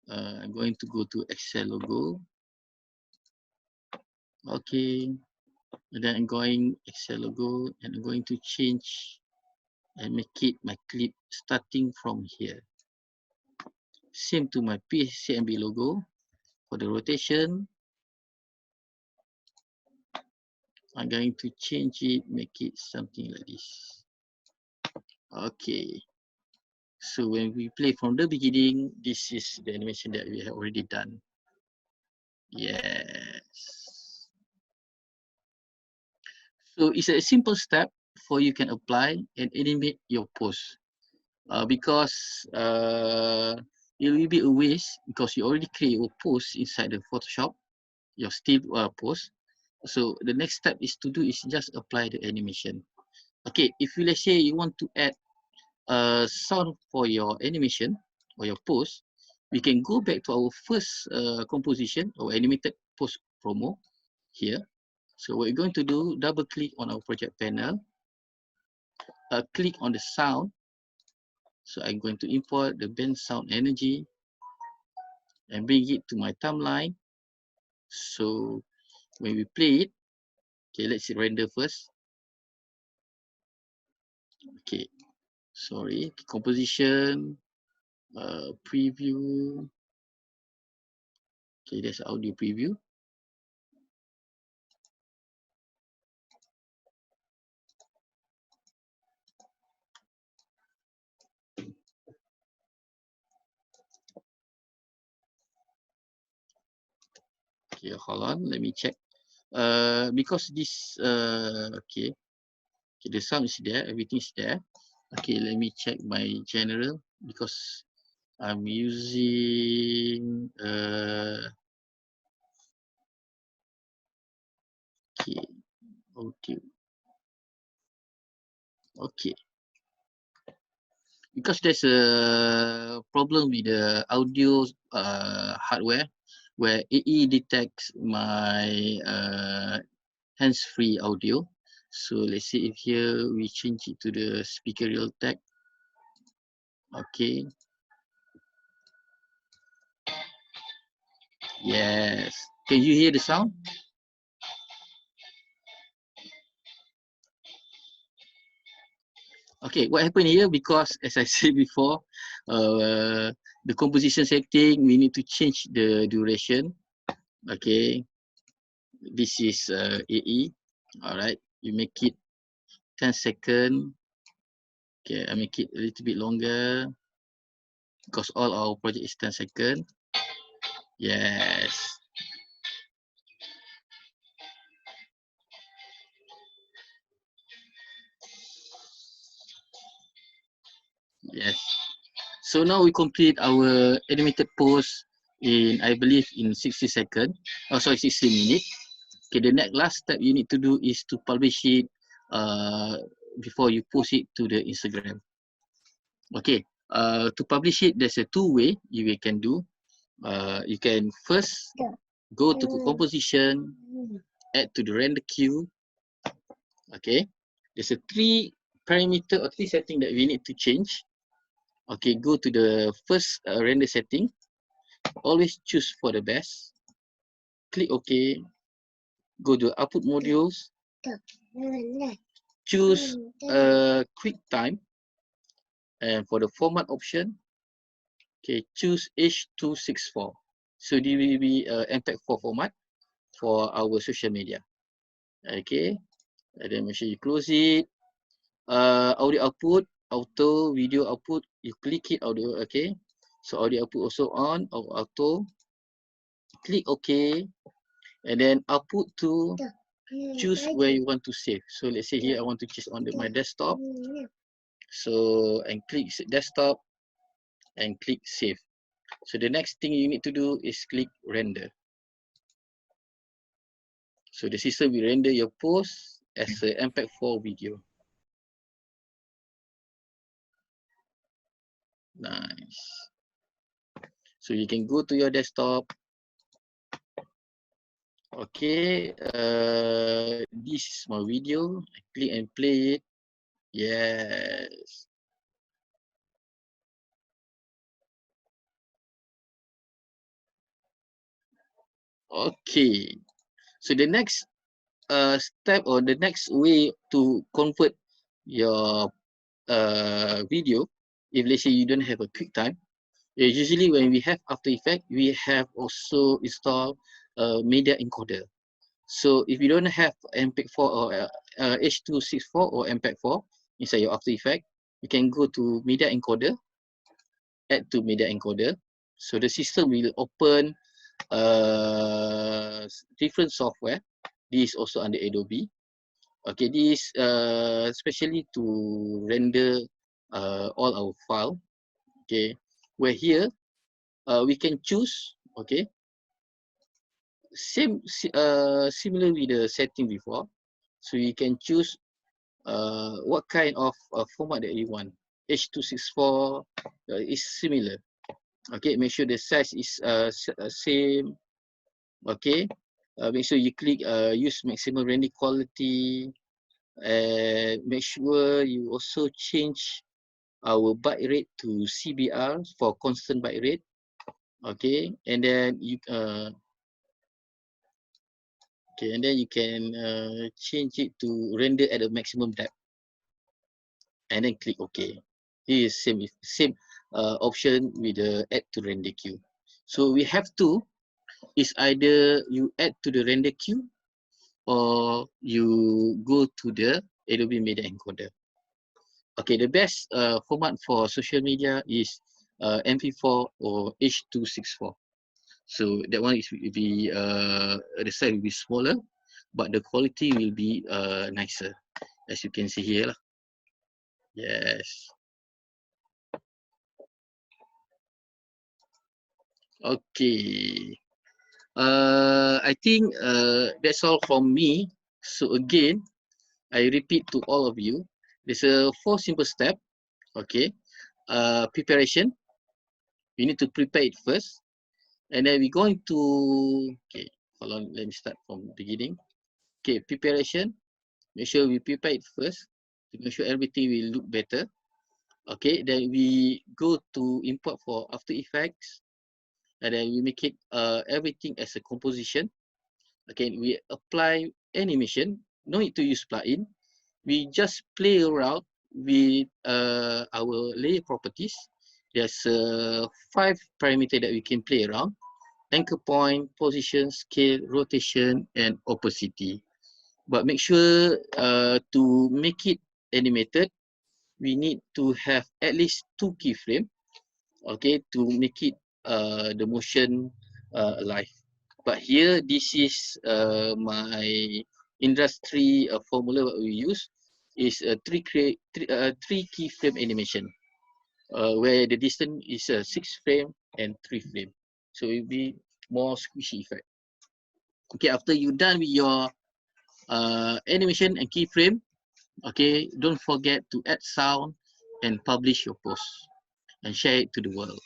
I'm going to go to Excel logo. Okay, and then I'm going Excel logo, and I'm going to change and make it my clip starting from here. Same to my PCMB logo. For the rotation, I'm going to change it, make it something like this. Okay. So when we play from the beginning, this is the animation that we have already done. Yes. So it's a simple step for you can apply and animate your post. Because it will be a waste because you already create a post inside the Photoshop, your still post. So the next step is just apply the animation. Okay, if you, let's say you want to add sound for your animation or your post, we can go back to our first composition or animated post promo here. So what we're going to do, double click on our project panel, click on the sound. So I'm going to import the band sound energy and bring it to my timeline. So when we play it, okay, let's render first. Okay, sorry, composition, preview. Okay, that's audio preview. Okay, hold on, let me check. Because this okay, the sound is there, everything is there. Okay, let me check my general because I'm using Okay, audio. Okay, because there's a problem with the audio hardware where AE detects my hands-free audio. So let's see if here we change it to the speaker real tag. Okay. Yes. Can you hear the sound? Okay, what happened here, because as I said before, the composition setting, we need to change the duration. Okay, this is AE. All right, you make it 10 seconds. Okay, I make it a little bit longer because all our project is 10 seconds. Yes. Yes. So now we complete our animated pose in, I believe, in 60 seconds. Oh, sorry, 60 minutes. Okay, the next last step you need to do is to publish it before you post it to the Instagram. Okay, to publish it, there's a two way you can do. You can first go to composition, add to the render queue. Okay, there's a three parameter or three setting that we need to change. Okay, go to the first render setting. Always choose for the best. Click OK. Go to output modules. Choose quick time. And for the format option, okay, choose H264. So this will be MPEG-4 format for our social media. Okay, and then make sure you close it. Audio output, auto, video output, you click it, audio, okay. So audio output also on, auto. Click OK, and then output to choose where you want to save. So let's say here I want to choose on my desktop. So and click desktop and click save. So the next thing you need to do is click render. So the system will render your post as a MPEG-4 video. Nice. So you can go to your desktop. Okay, this is my video. I click and play it. Yes. Okay. So the next step or the next way to convert your video, if let's say you don't have a QuickTime, usually when we have After Effects, we have also installed media encoder. So if you don't have MPEG-4 or H264 or MPEG-4 inside your After Effects, you can go to media encoder, add to media encoder. So the system will open different software. This is also under Adobe. Okay, this especially to render all our file. Okay, where here we can choose. Okay, similar with the setting before. So you can choose what kind of format that you want. H264 is similar. Okay, make sure the size is same. Okay, make sure you click use maximum render quality, and make sure you also change our byte rate to CBR for constant byte rate. Okay, and then you can change it to render at the maximum depth, and then click OK. This is same option with the add to render queue. So we have two. Is either you add to the render queue or you go to the Adobe Media Encoder. Okay, the best format for social media is MP4 or H264. So that one is will be the size will be smaller, but the quality will be nicer, as you can see here lah. Yes. Okay. I think that's all from me So again, I repeat to all of you, there's a 4 simple step. Okay, preparation. We need to prepare it first, and then we're going to, okay, hold on, let me start from the beginning. Okay, preparation. Make sure we prepare it first to make sure everything will look better. Okay, then we go to import for After Effects, and then we make it everything as a composition. Okay, we apply animation. No need to use plugin. We just play around with our layer properties. There's 5 parameters that we can play around: anchor point, position, scale, rotation, and opacity. But make sure to make it animated, we need to have at least 2 keyframes, okay, to make it the motion alive. But here, this is my industry formula. What we use is a 3 keyframe animation, where the distance is 6 frame and 3 frame. So it will be more squishy effect. Okay, after you're done with your animation and keyframe, okay, don't forget to add sound and publish your post and share it to the world.